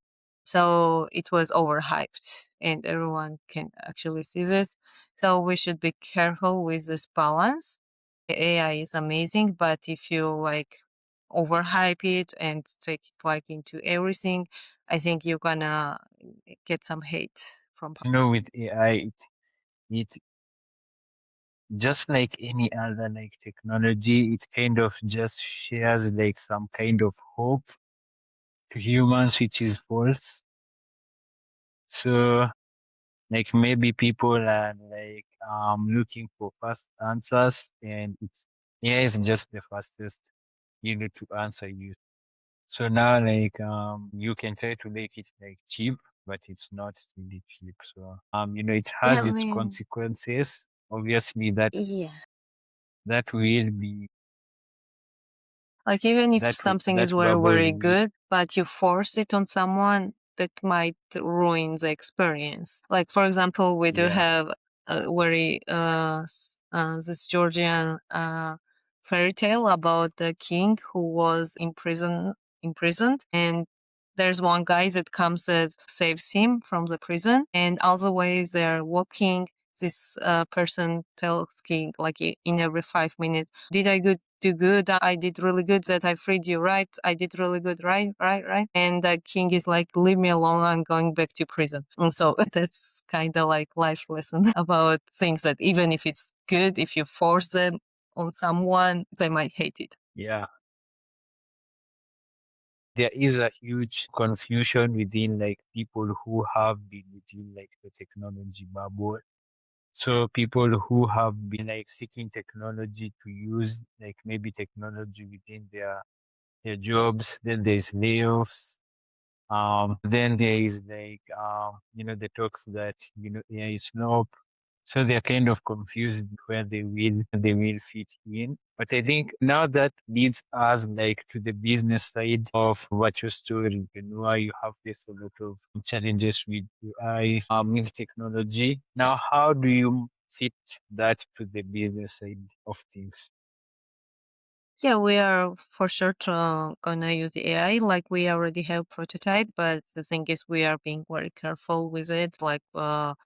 so it was overhyped and everyone can actually see this. So we should be careful with this balance. AI is amazing, but if you like overhype it and take it like into everything, I think you're gonna get some hate from. With AI, it just like any other like technology, it kind of just shares like some kind of hope to humans, which is false. So like maybe people are like looking for fast answers, and it's AI is just the fastest to answer you. So now like you can try to make it like cheap, but it's not really cheap. So it Yeah, has I its mean, consequences. Obviously yeah. that will be Like even if something that is very, bubble very will, good, but you force it on someone, that might ruin the experience. Like for example, we do yeah. have a very this Georgian fairy tale about the king who was imprisoned, and there's one guy that comes that saves him from the prison, and all the way they're walking, this person tells king like in every 5 minutes, did I do good? I did really good that I freed you, right? I did really good, right? Right. And the king is like, leave me alone, I'm going back to prison. And so that's kind of like life lesson about things that even if it's good, if you force them on someone, they might hate it. Yeah, there is a huge confusion within like people who have been within like the technology bubble. So people who have been like seeking technology to use like maybe technology within their jobs, then there's layoffs. Then there is like the talks that AI is slow. So they're kind of confused where they will fit in. But I think now that leads us like to the business side of what your story. Why you have this a lot of challenges with AI, with technology. Now, how do you fit that to the business side of things? Yeah, we are for sure gonna use the AI. Like we already have prototype, but the thing is, we are being very careful with it. Like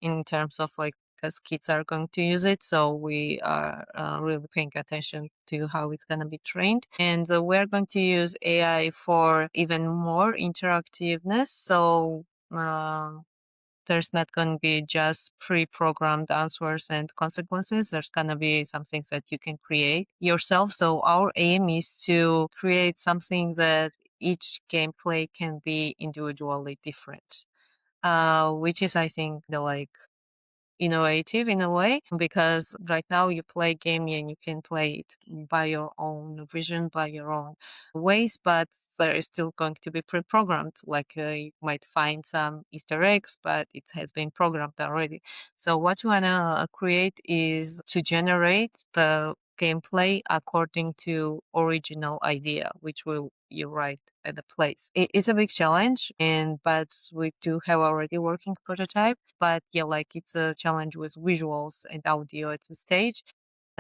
in terms of like, because kids are going to use it, so we are really paying attention to how it's gonna be trained. And we're going to use AI for even more interactiveness. So. There's not going to be just pre-programmed answers and consequences. There's going to be some things that you can create yourself. So our aim is to create something that each gameplay can be individually different, which is, I think, the like innovative in a way, because right now you play game and you can play it by your own vision, by your own ways, but there is still going to be pre-programmed. Like you might find some Easter eggs, but it has been programmed already. So what we want to create is to generate the gameplay according to original idea, which will you write at the place. It's a big challenge, and but we do have already working prototype. But yeah, like it's a challenge with visuals and audio at the stage.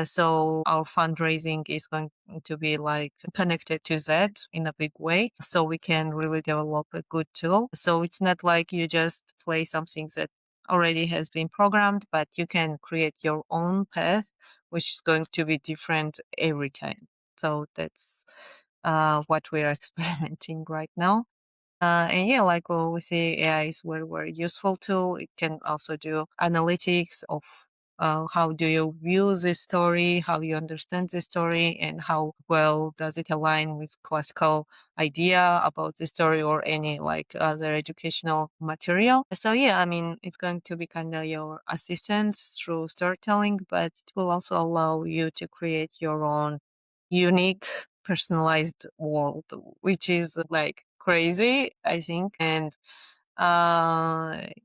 So our fundraising is going to be like connected to that in a big way. So we can really develop a good tool. So it's not like you just play something that already has been programmed, but you can create your own path, which is going to be different every time. So that's what we're experimenting right now. And yeah, like we see AI is very, very useful tool. It can also do analytics of how do you view this story, how you understand the story, and how well does it align with classical idea about the story or any like other educational material. So yeah, I mean, it's going to be kind of your assistant through storytelling, but it will also allow you to create your own unique personalized world, which is like crazy, I think. And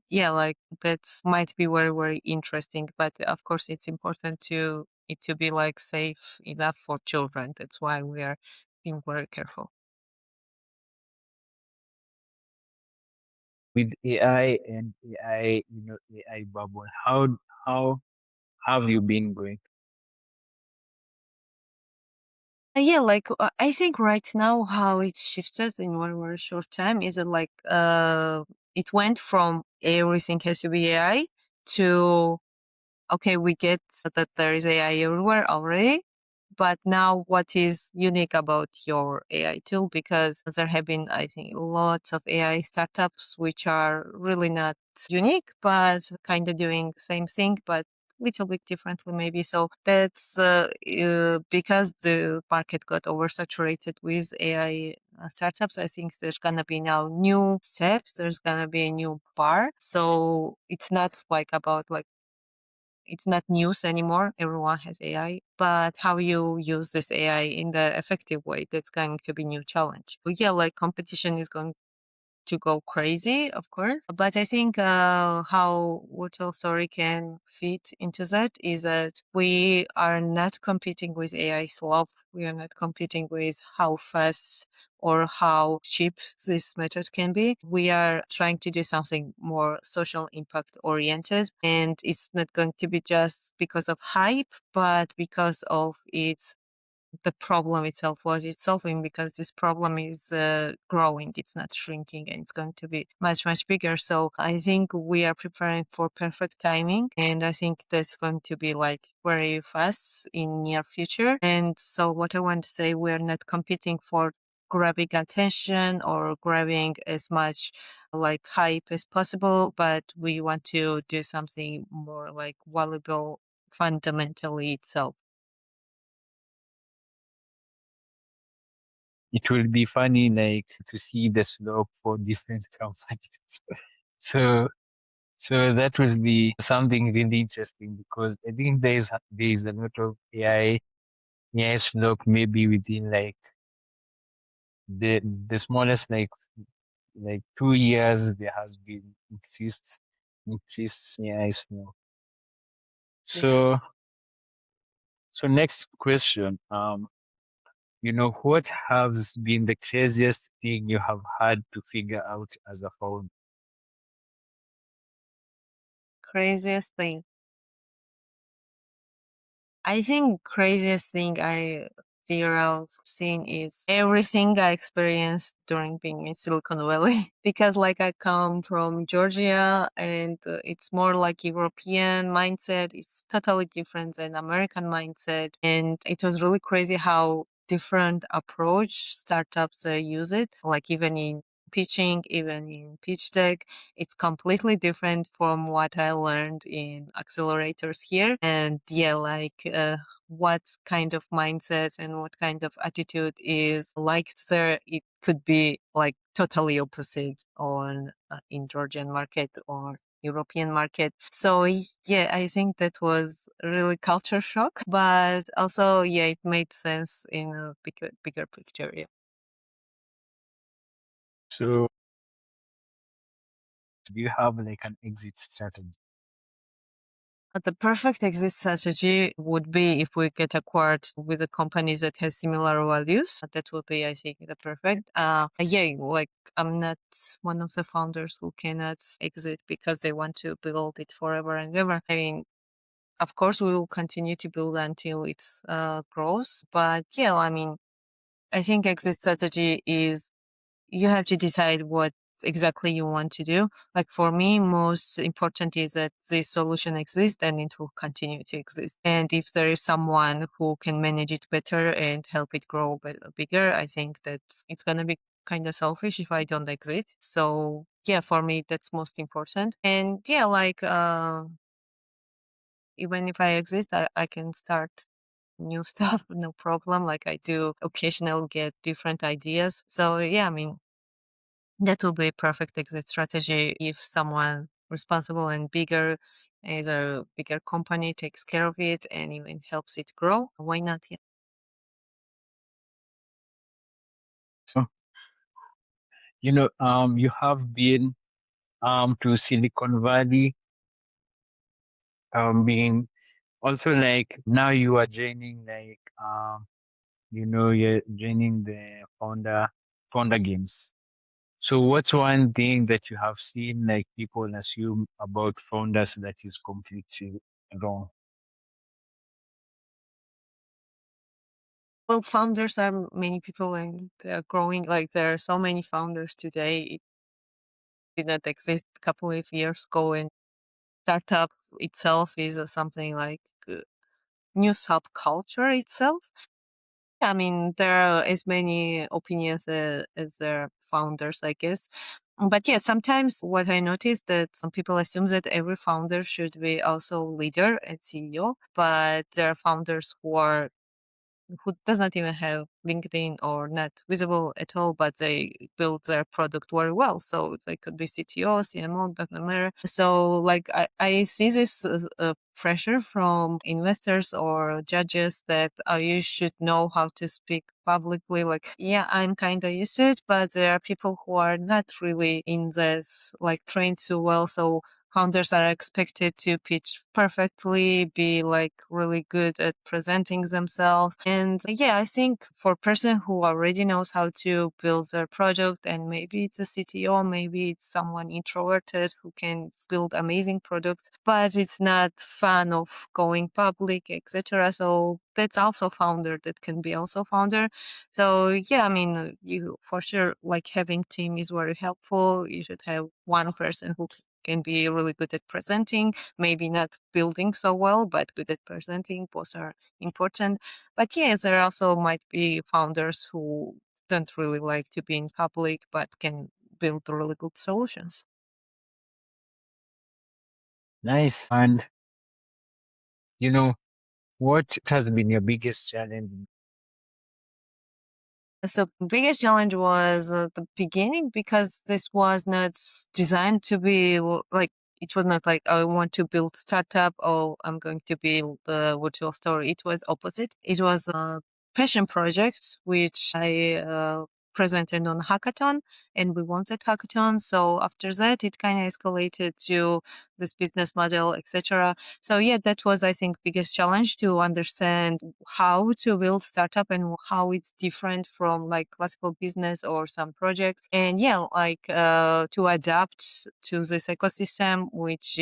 yeah, like that's might be very, very interesting. But of course it's important to it to be like safe enough for children. That's why we are being very careful. With AI and AI bubble, how have you been going? Yeah, like I think right now how it shifted in one very short time is that like it went from everything has to be AI to okay, we get that there is AI everywhere already. But now, what is unique about your AI tool? Because there have been, I think, lots of AI startups which are really not unique, but kind of doing same thing, but little bit differently maybe. So that's because the market got oversaturated with AI startups. I think there's gonna be now new steps. There's gonna be a new bar. So it's not like about like it's not news anymore. Everyone has AI, but how you use this AI in the effective way, that's going to be new challenge. But yeah, like competition is going to go crazy, of course. But I think how Virtual Story can fit into that is that we are not competing with AI slow. We are not competing with how fast or how cheap this method can be. We are trying to do something more social impact oriented. And it's not going to be just because of hype, but because of its the problem itself, what it's solving, because this problem is growing, it's not shrinking, and it's going to be much, much bigger. So I think we are preparing for perfect timing, and I think that's going to be like very fast in near future. And so what I want to say, we're not competing for grabbing attention or grabbing as much like hype as possible, but we want to do something more like valuable fundamentally itself. It will be funny, like, to see the slope for different companies. So, so that will be something really interesting because I think there is a lot of AI slope maybe within like the smallest like 2 years there has been increased AI slope. So, so next question, what has been the craziest thing you have had to figure out as a phone? Craziest thing. I think craziest thing I figure out seeing is everything I experienced during being in Silicon Valley because like I come from Georgia and it's more like European mindset. It's totally different than American mindset. And it was really crazy how different approach startups use it. Like even in pitching, even in pitch deck, it's completely different from what I learned in accelerators here. And yeah, like what kind of mindset and what kind of attitude is liked there, it could be like totally opposite on in Georgian market or European market. So yeah, I think that was really culture shock, but also yeah, it made sense in a bigger picture. Yeah. So do you have like an exit strategy? The perfect exit strategy would be if we get acquired with a company that has similar values. That would be, I think, the perfect. Yeah, like I'm not one of the founders who cannot exit because they want to build it forever and ever. I mean, of course, we will continue to build until it's grows. But yeah, I mean, I think exit strategy is you have to decide what exactly you want to do. Like for me, most important is that this solution exists and it will continue to exist. And if there is someone who can manage it better and help it grow bigger, I think that it's going to be kind of selfish if I don't exist. So yeah, for me, that's most important. And yeah, like, even if I exist, I can start new stuff, no problem. Like I do occasionally get different ideas. So yeah, I mean, that will be a perfect exit strategy if someone responsible and bigger is a bigger company takes care of it and even helps it grow. Why not? Yeah. So, you have been to Silicon Valley, being also like now you are joining like you're joining the founder games. So what's one thing that you have seen like people assume about founders that is completely wrong? Well, founders are many people and they're growing. Like there are so many founders today. It did not exist a couple of years ago, and startup itself is something like new subculture itself. I mean, there are as many opinions as their founders, I guess. But yeah, sometimes what I noticed that some people assume that every founder should be also leader and CEO, but there are founders who does not even have LinkedIn or not visible at all, but they build their product very well. So they could be CTO, CMO, doesn't matter. So like I see this pressure from investors or judges that you should know how to speak publicly. Like, yeah, I'm kind of used to it, but there are people who are not really in this, like trained too well. So founders are expected to pitch perfectly, be like really good at presenting themselves. And yeah, I think for a person who already knows how to build their project, and maybe it's a CTO, maybe it's someone introverted who can build amazing products, but it's not fan of going public, etc. So that's also founder, that can be also founder. So yeah, I mean, you for sure, like having team is very helpful. You should have one person who can be really good at presenting, maybe not building so well, but good at presenting. Both are important. But yes, there also might be founders who don't really like to be in public, but can build really good solutions. Nice. And you know, what has been your biggest challenge? So biggest challenge was the beginning, because this was not designed to be like, it was not like I want to build startup or I'm going to build the virtual store. It was opposite. It was a passion project which I presented on hackathon, and we won that hackathon. So after that, it kind of escalated to this business model, etc. So yeah, that was, I think, biggest challenge, to understand how to build startup and how it's different from like classical business or some projects. And yeah, like to adapt to this ecosystem, which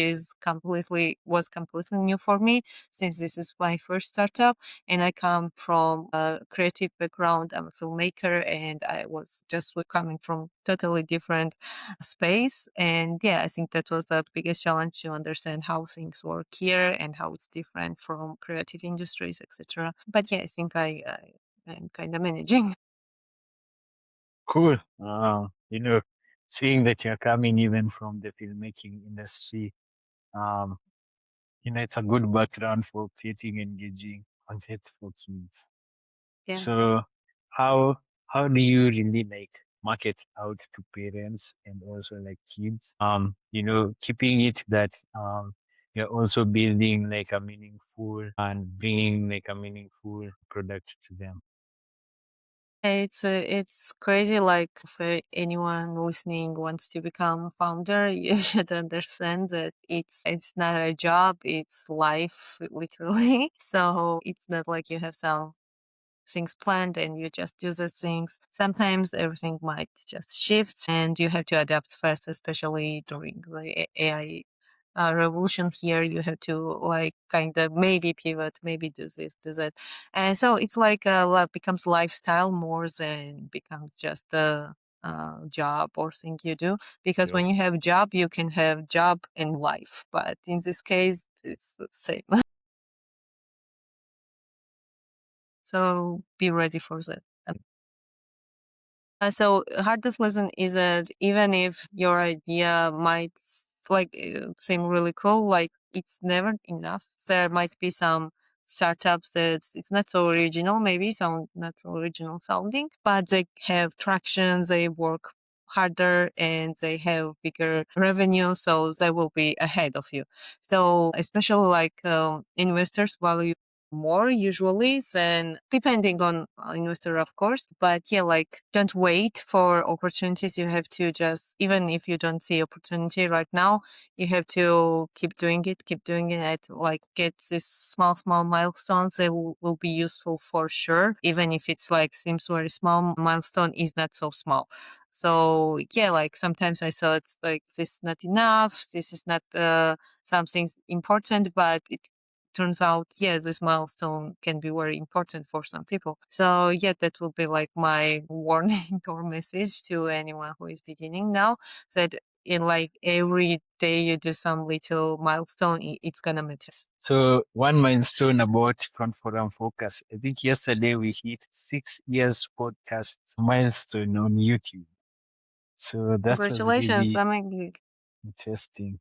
was completely new for me, since this is my first startup. And I come from a creative background. I'm a filmmaker, and I was just coming from totally different space. And yeah, I think that was the biggest challenge, to understand how things work here and how it's different from creative industries, etc. But yeah, I think I'm kind of managing. Cool. You know, seeing that you're coming even from the filmmaking industry, um, you know, it's a good background for creating engaging content for kids. Yeah. So how how do you really like market out to parents and also like kids? You know, keeping it that you're also building like a meaningful and bringing like a meaningful product to them. It's crazy. Like, if anyone listening wants to become founder, you should understand that it's not a job; it's life, literally. So it's not like you have some things planned and you just do those things. Sometimes everything might just shift, and you have to adapt fast, especially during the AI revolution here. You have to like kind of maybe pivot, maybe do this, do that. And so it's like becomes lifestyle more than becomes just a job or thing you do. Because Yeah. when you have job, you can have job and life. But in this case, it's the same. So be ready for that. So hardest lesson is that even if your idea might seem really cool, like it's never enough. There might be some startups that it's not so original, maybe some not so original sounding, but they have traction, they work harder, and they have bigger revenue, so they will be ahead of you. So especially like investors value more usually than, depending on investor, of course. But yeah, like don't wait for opportunities. You have to just, even if you don't see opportunity right now, you have to keep doing it, and like get these small milestones. They will be useful for sure, even if it's like seems very small. Milestone is not so small. So yeah, like sometimes I thought like this is not enough, this is not something important, but it turns out, yeah, this milestone can be very important for some people. So yeah, that would be like my warning or message to anyone who is beginning now, that in like every day you do some little milestone, it's gonna matter. So one milestone about Front Forum Focus. I think yesterday we hit 6 years podcast milestone on YouTube. So that was Congratulations. really I mean, interesting.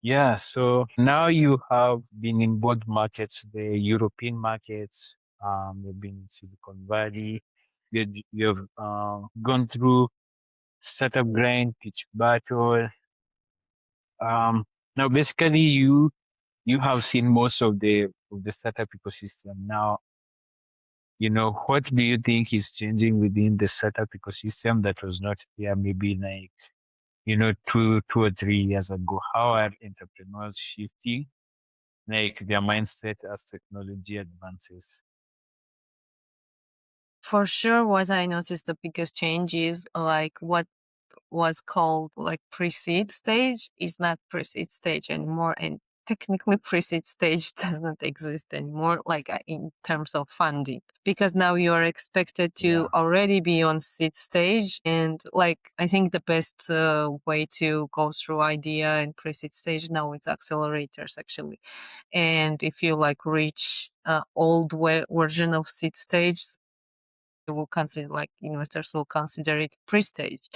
Yeah, so now you have been in both markets, the European markets, you've been in Silicon Valley, you've gone through startup grind, pitch battle. Um, Now basically you have seen most of the startup ecosystem. Now, what do you think is changing within the startup ecosystem that was not there maybe like, 2 or 3 years ago? How are entrepreneurs shifting like their mindset as technology advances? for sure, what I noticed the biggest change is like what was called like pre-seed stage is not pre-seed stage anymore, and technically pre-seed stage doesn't exist anymore, like in terms of funding, because now you are expected to Yeah. already be on seed stage. And like I think the best way to go through idea and pre-seed stage now is accelerators actually. And if you like reach old version of seed stage, will consider like investors will consider it pre-stage,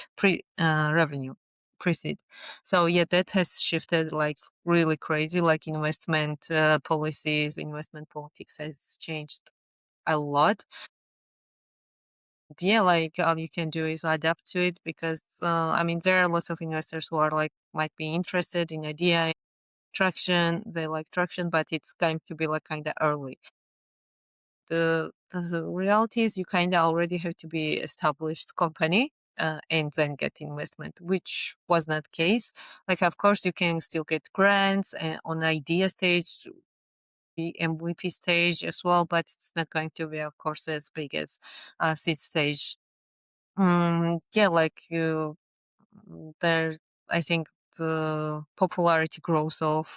revenue, pre-seed. So yeah, that has shifted like really crazy. Like investment policies, investment politics has changed a lot. Yeah, like all you can do is adapt to it, because I mean there are lots of investors who are like might be interested in idea traction, they like traction, but it's going to be like kind of early. The reality is you kind of already have to be established company and then get investment, which was not case. Like of course you can still get grants and on idea stage, the MVP stage as well, but it's not going to be of course as big as seed stage. Yeah, like you there, I think the popularity growth of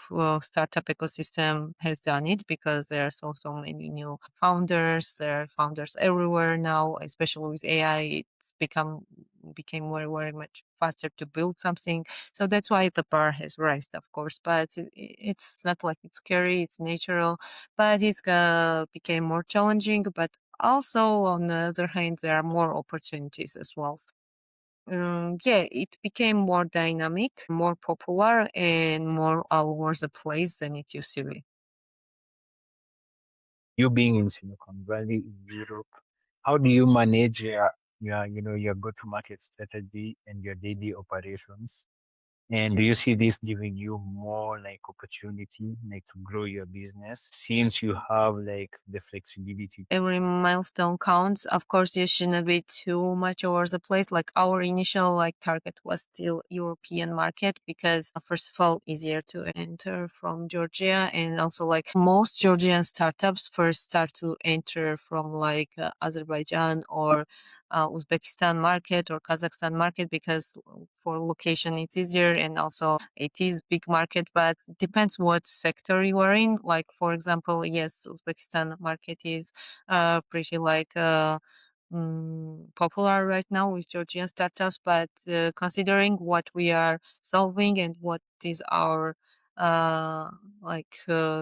startup ecosystem has done it, because there are so many new founders. There are founders everywhere now, especially with AI. It's became very much faster to build something. So that's why the bar has raised, of course. But it's not like it's scary. It's natural, but it's became more challenging. But also on the other hand, there are more opportunities as well. Yeah, it became more dynamic, more popular, and more all over the place than it used to be. You being in Silicon Valley in Europe, how do you manage your go-to-market strategy and your daily operations? And do you see this giving you more like opportunity, like to grow your business since you have like the flexibility? Every milestone counts. Of course, you shouldn't be too much over the place. Like our initial like target was still European market, because first of all, easier to enter from Georgia, and also like most Georgian startups first start to enter from like Azerbaijan or Uzbekistan market or Kazakhstan market, because for location it's easier, and also it is big market, but depends what sector you are in. Like for example, yes, Uzbekistan market is pretty like popular right now with Georgian startups. But considering what we are solving and what is our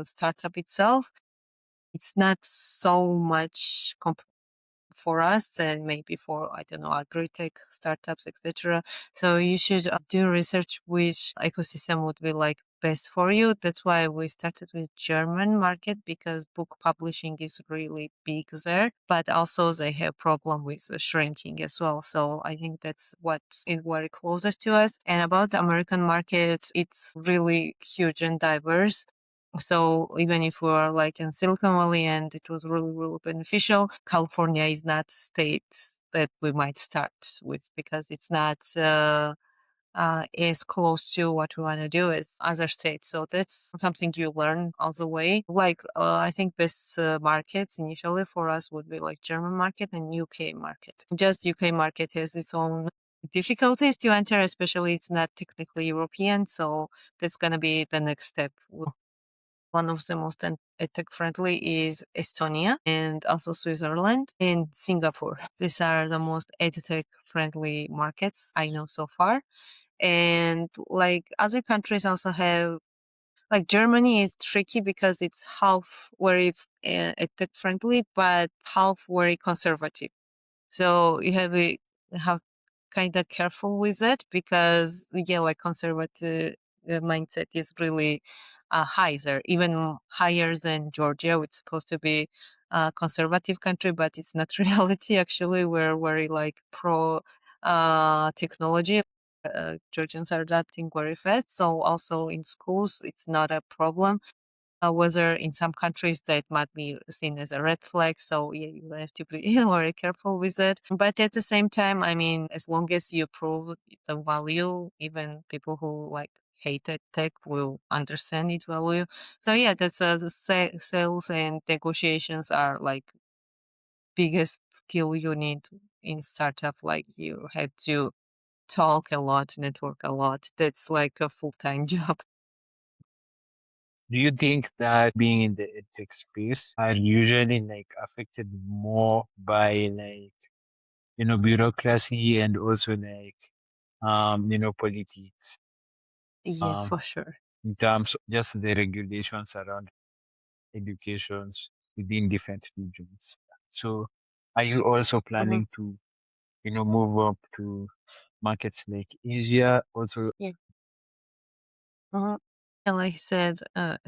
startup itself, it's not so much for us and maybe for I don't know agri-tech startups, etc. So you should do research which ecosystem would be like best for you. That's why we started with German market, because book publishing is really big there, but also they have problem with shrinking as well. So I think that's what is very closest to us. And about the American market, it's really huge and diverse. So even if we are like in Silicon Valley and it was really beneficial, California is not state that we might start with, because it's not as close to what we want to do as other states. So that's something you learn all the way. Like I think best markets initially for us would be like German market and UK market. Just UK market has its own difficulties to enter, especially it's not technically European. So that's gonna be the next step. One of the most tech friendly is Estonia and also Switzerland and Singapore. These are the most tech friendly markets I know so far. And like other countries also have, like Germany is tricky because it's half very tech friendly, but half very conservative. So you have kind of careful with it because yeah, like conservative mindset is really high there, even higher than Georgia, which is supposed to be a conservative country, but it's not reality. Actually, we're very like pro technology. Georgians are adapting very fast, so also in schools, it's not a problem, whether in some countries that might be seen as a red flag. So yeah, you have to be very careful with it. But at the same time, I mean, as long as you prove the value, even people who like hated tech will understand its value. So yeah, that's the sales and negotiations are like biggest skill you need in startup. Like you have to talk a lot, network a lot. That's like a full-time job. Do you think that being in the edtech space are usually like affected more by like, bureaucracy and also like, politics, Yeah, um, for sure. in terms of just the regulations around educations within different regions? So are you also Mhm. planning to, move up to markets like Asia also? Yeah. Mhm. And like I said,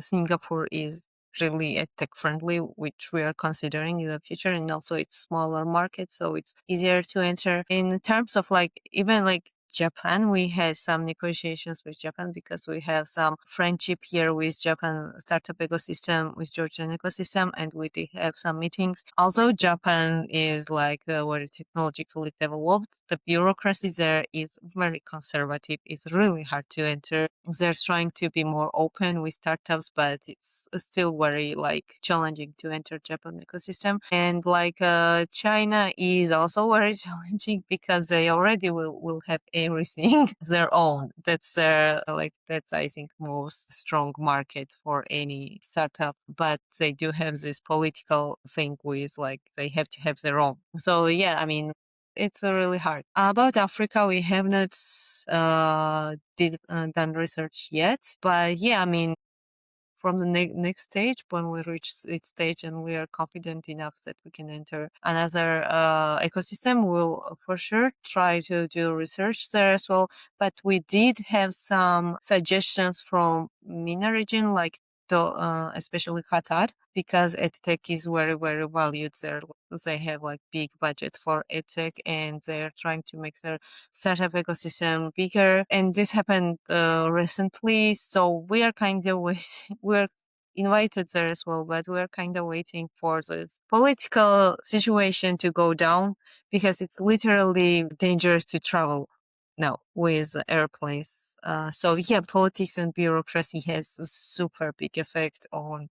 Singapore is really tech friendly, which we are considering in the future, and also it's smaller market, so it's easier to enter. In terms of like even like Japan, we had some negotiations with Japan because we have some friendship here with Japan startup ecosystem, with Georgian ecosystem, and we did have some meetings. Although Japan is like very technologically developed, the bureaucracy there is very conservative. It's really hard to enter. They're trying to be more open with startups, but it's still very like challenging to enter Japan ecosystem. And like China is also very challenging because they already will have everything their own. That's like that's I think most strong market for any startup. But they do have this political thing with like they have to have their own. So yeah, I mean it's really hard. About Africa, we have not done research yet, but yeah, I mean, from the next stage, when we reach its stage and we are confident enough that we can enter another ecosystem, we'll for sure try to do research there as well. But we did have some suggestions from MENA region, like especially Qatar, because edtech is very, very valued there. They have like big budget for edtech and they're trying to make their startup ecosystem bigger. And this happened recently. So we are kind of we're invited there as well, but we're kind of waiting for this political situation to go down because it's literally dangerous to travel now with airplanes. So yeah, politics and bureaucracy has a super big effect on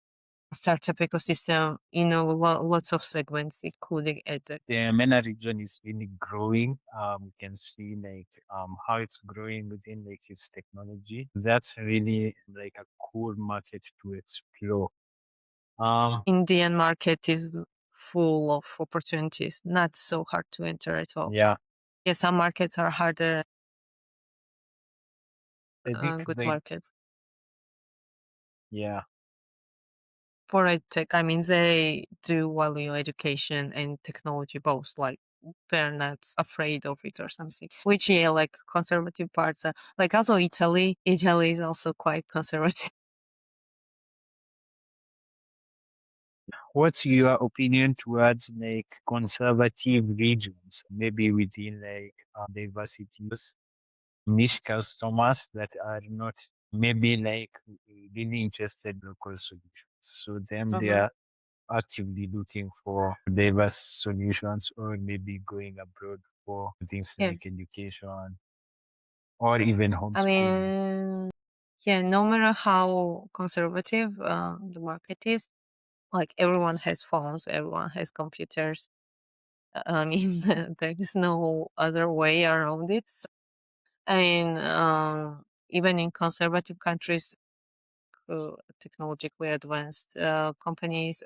startup ecosystem in lots of segments, including edtech. The MENA region is really growing. We can see like how it's growing within like its technology. That's really like a cool market to explore. Um, Indian market is full of opportunities, not so hard to enter at all. yeah, Yeah, some markets are harder, I think good like markets. yeah, For EdTech, I mean, they do value education and technology both. Like, they're not afraid of it or something. Which, yeah, like conservative parts, like also Italy. Italy is also quite conservative. what's your opinion towards like conservative regions, maybe within like diversities, niche customers that are not maybe like really interested in local solutions. So them they Mhm. are actively looking for diverse solutions or maybe going abroad for things Yeah. like education or even I homeschooling. mean, yeah, no matter how conservative the market is, like everyone has phones, everyone has computers. I mean, there is no other way around it. I mean, even in conservative countries, technologically advanced companies.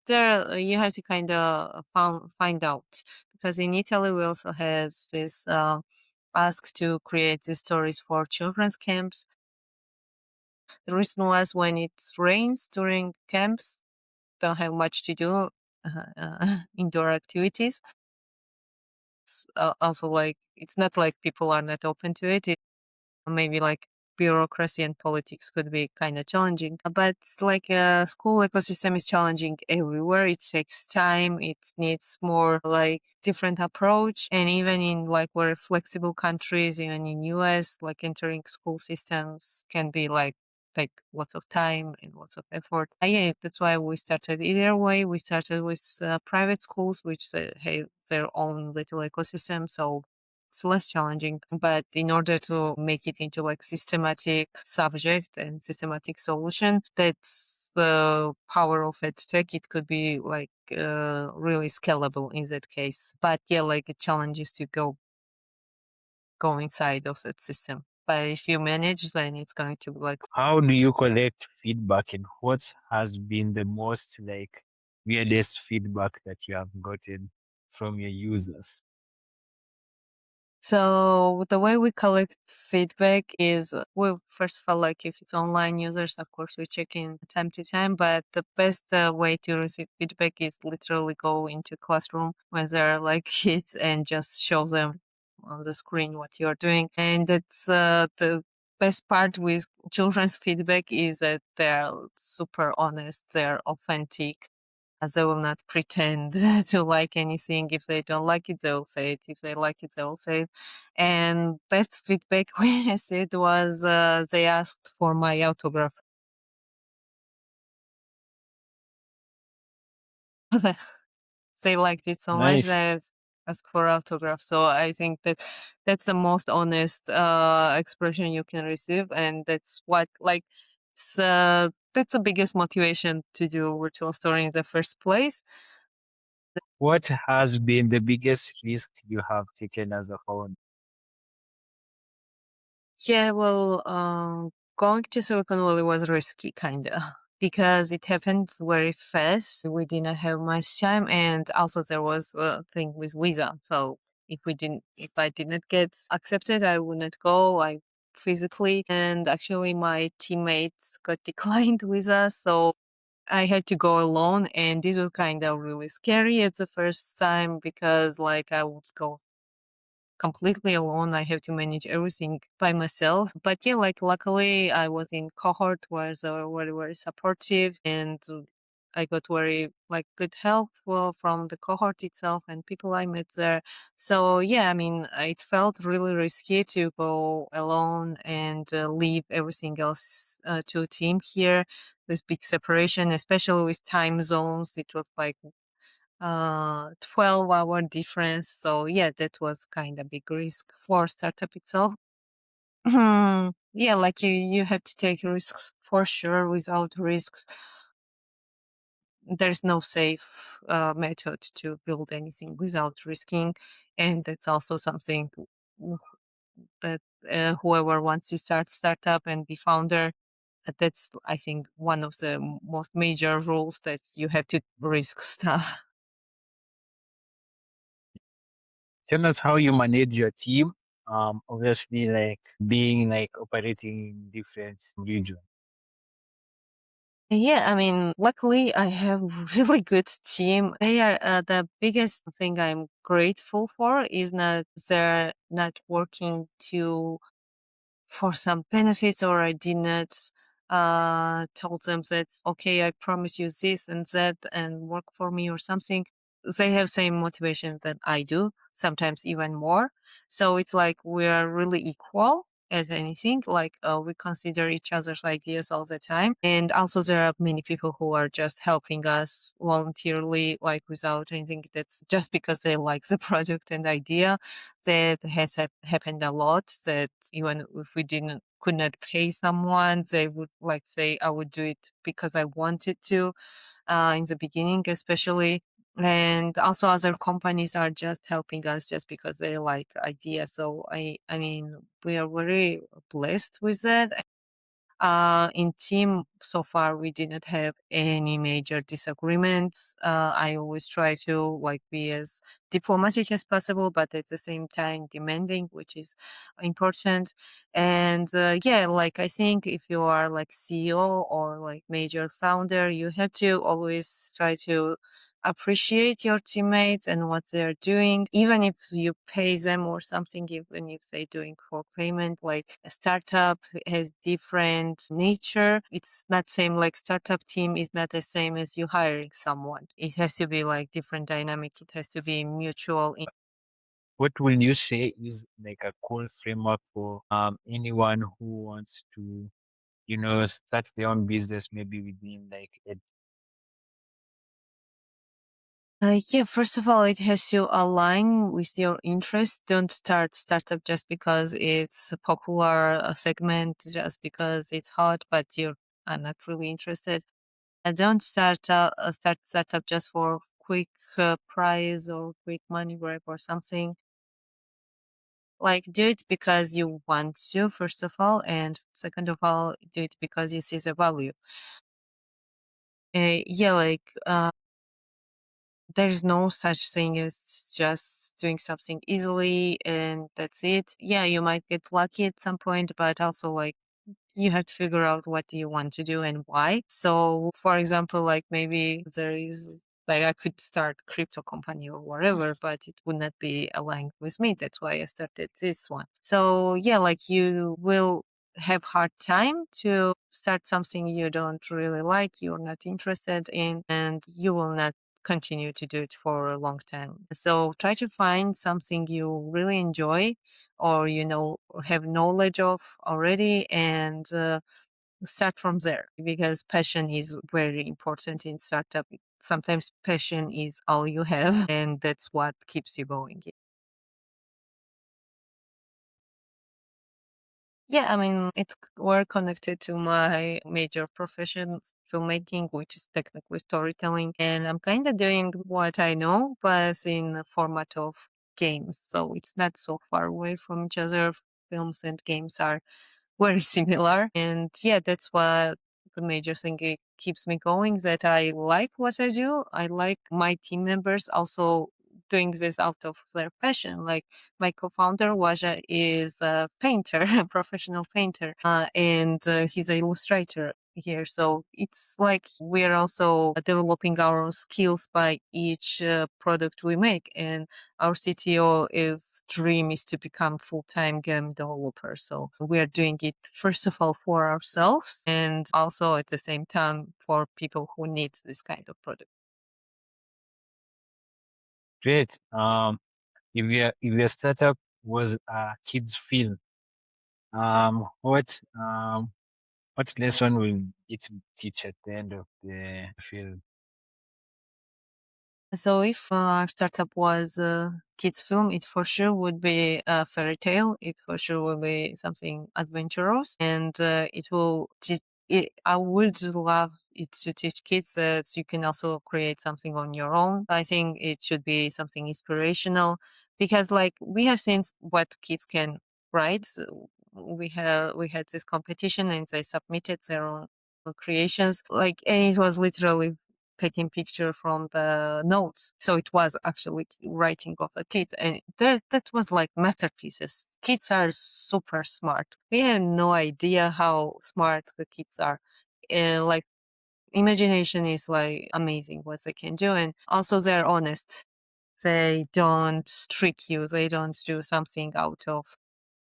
There you have to kind of find out, because in Italy we also have this ask to create these stories for children's camps. The reason was when it rains during camps, don't have much to do, indoor activities. Also, like, it's not like people are not open to it. Maybe like bureaucracy and politics could be kind of challenging, but like school ecosystem is challenging everywhere. It takes time, it needs more like different approach, and even in like very flexible countries, even in US, like entering school systems can be like take lots of time and lots of effort. Yeah, that's why we started either way. We started with private schools, which have their own little ecosystem, so it's less challenging. But in order to make it into like systematic subject and systematic solution, that's the power of EdTech. It could be like really scalable in that case. But yeah, like a challenge is to go inside of that system. But if you manage, then it's going to be like. How do you collect feedback, and what has been the most like weirdest feedback that you have gotten from your users? So the way we collect feedback is, well, first of all, like if it's online users, of course we check in time to time. But the best way to receive feedback is literally go into classroom when there are like kids and just show them on the screen what you're doing. And that's the best part with children's feedback is that they're super honest, they're authentic, as they will not pretend to like anything. If they don't like it, they'll say it. If they like it, they'll say it. And best feedback we received was they asked for my autograph. They liked it so much Nice. that asked for autograph. So I think that that's the most honest expression you can receive, and that's what like that's the biggest motivation to do virtual story in the first place. What has been the biggest risk you have taken as a whole? Yeah, well, going to Silicon Valley was risky, kinda, because it happened very fast. We didn't have much time, and also there was a thing with visa. So if I didn't get accepted, I wouldn't go, like physically. And actually, my teammates got declined visa, so I had to go alone, and this was kind of really scary at the first time because, like, I would go completely alone. I have to manage everything by myself. But yeah, like luckily I was in cohort where they were very, very supportive, and I got very like good help from the cohort itself and people I met there. So yeah, I mean, it felt really risky to go alone and leave everything else to a team here. This big separation, especially with time zones. It was like 12-hour difference. So yeah, that was kind of big risk for startup itself. Yeah, like you have to take risks for sure. Without risks, there's no safe method to build anything without risking, and that's also something w- that whoever wants to start startup and be founder, that's I think one of the most major rules, that you have to risk stuff. Tell us how you manage your team. Obviously, like being like operating in different regions. Yeah, I mean, luckily I have really good team. They are the biggest thing I'm grateful for is not they're not working to for some benefits, or I did not told them that okay, I promise you this and that and work for me or something. They have same motivation that I do, sometimes even more. So it's like we are really equal as anything. Like we consider each other's ideas all the time, and also there are many people who are just helping us voluntarily, like without anything. That's just because they like the project and idea. That has happened a lot, that even if we didn't could not pay someone, they would like say, I would do it because I wanted to, in the beginning especially. And also other companies are just helping us just because they like the idea. So I mean, we are very blessed with that. In team, so far we didn't have any major disagreements. I always try to like be as diplomatic as possible, but at the same time demanding, which is important. And yeah, like I think if you are like CEO or like major founder, you have to always try to appreciate your teammates and what they're doing, even if you pay them or something, even if they're doing for payment. Like a startup has different nature. It's not same, like startup team is not the same as you hiring someone. It has to be like different dynamic. It has to be mutual. What will you say is like a cool framework for anyone who wants to, start their own business, maybe within like a Yeah, first of all, it has to align with your interest. Don't start startup just because it's a popular segment, just because it's hot, but you're not really interested. Don't start startup just for quick prize or quick money grab or something. Like do it because you want to, first of all, and second of all, do it because you see the value. Yeah, like there's no such thing as just doing something easily and that's it. Yeah, you might get lucky at some point, but also like you have to figure out what do you want to do and why. So, for example, like maybe there is like I could start crypto company or whatever, but it would not be aligned with me. That's why I started this one. So yeah, like you will have hard time to start something you don't really like, you're not interested in, and you will not continue to do it for a long time. So try to find something you really enjoy or have knowledge of already, and start from there, because passion is very important in startup. Sometimes passion is all you have and that's what keeps you going. Yeah, I mean, it's we're connected to my major profession, filmmaking, which is technically storytelling, and I'm kind of doing what I know, but in a format of games. So it's not so far away from each other. Films and games are very similar. And yeah, that's what the major thing it keeps me going, that I like what I do. I like my team members also doing this out of their passion. Like my co-founder Waja is a painter, a professional painter, and he's an illustrator here. So it's like we're also developing our skills by each product we make. And our CTO is dream is to become full-time game developer. So we are doing it first of all for ourselves and also at the same time for people who need this kind of product. great. If your startup was a kids film, what lesson will it teach at the end of the film? So if our startup was a kids film, it for sure would be a fairy tale. It for sure will be something adventurous, and it will teach. I would love it to teach kids that you can also create something on your own. I think it should be something inspirational, because like we have seen what kids can write. So we had this competition and they submitted their own creations, like, and it was literally taking picture from the notes. So it was actually writing of the kids, and that was like masterpieces. Kids are super smart. We have no idea how smart the kids are. Like imagination is like amazing what they can do, and also they're honest. They don't trick you. They don't do something out of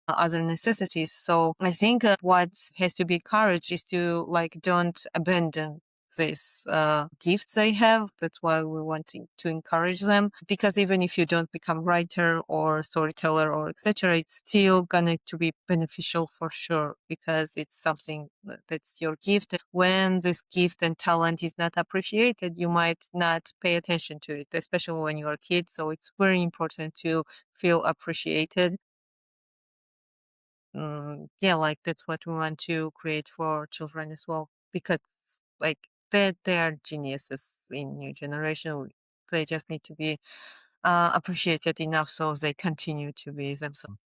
other necessities. So I think what has to be courage is to like don't abandon this gifts they have. That's why we want to encourage them, because even if you don't become writer or storyteller or etc., it's still gonna to be beneficial for sure, because it's something that's your gift. When this gift and talent is not appreciated, you might not pay attention to it, especially when you're a kid. So it's very important to feel appreciated. Yeah, like that's what we want to create for children as well, because like they are geniuses in new generation. They just need to be appreciated enough so they continue to be themselves.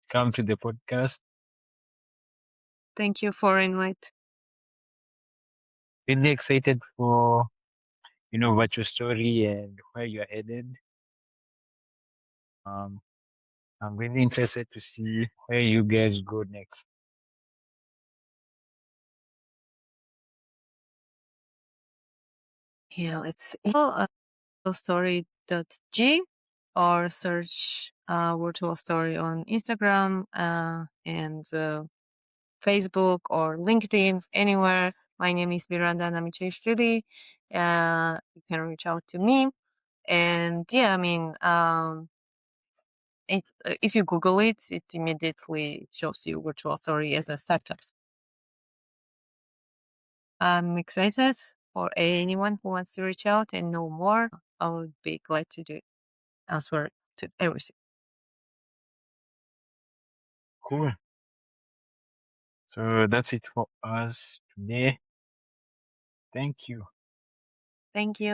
Come to the podcast. Thank you for invite. Really excited for what your story and where you're headed. Um, I'm really interested to see where you guys go next. Yeah, it's story.g or search virtual story on Instagram and Facebook or LinkedIn, anywhere. My name is Miranda Namicheshvili. You can reach out to me. And yeah, I mean, if you Google it, it immediately shows you virtual story as a startup. I'm excited for anyone who wants to reach out and know more. I would be glad to do answer to everything. Cool. So that's it for us today. Thank you. Thank you.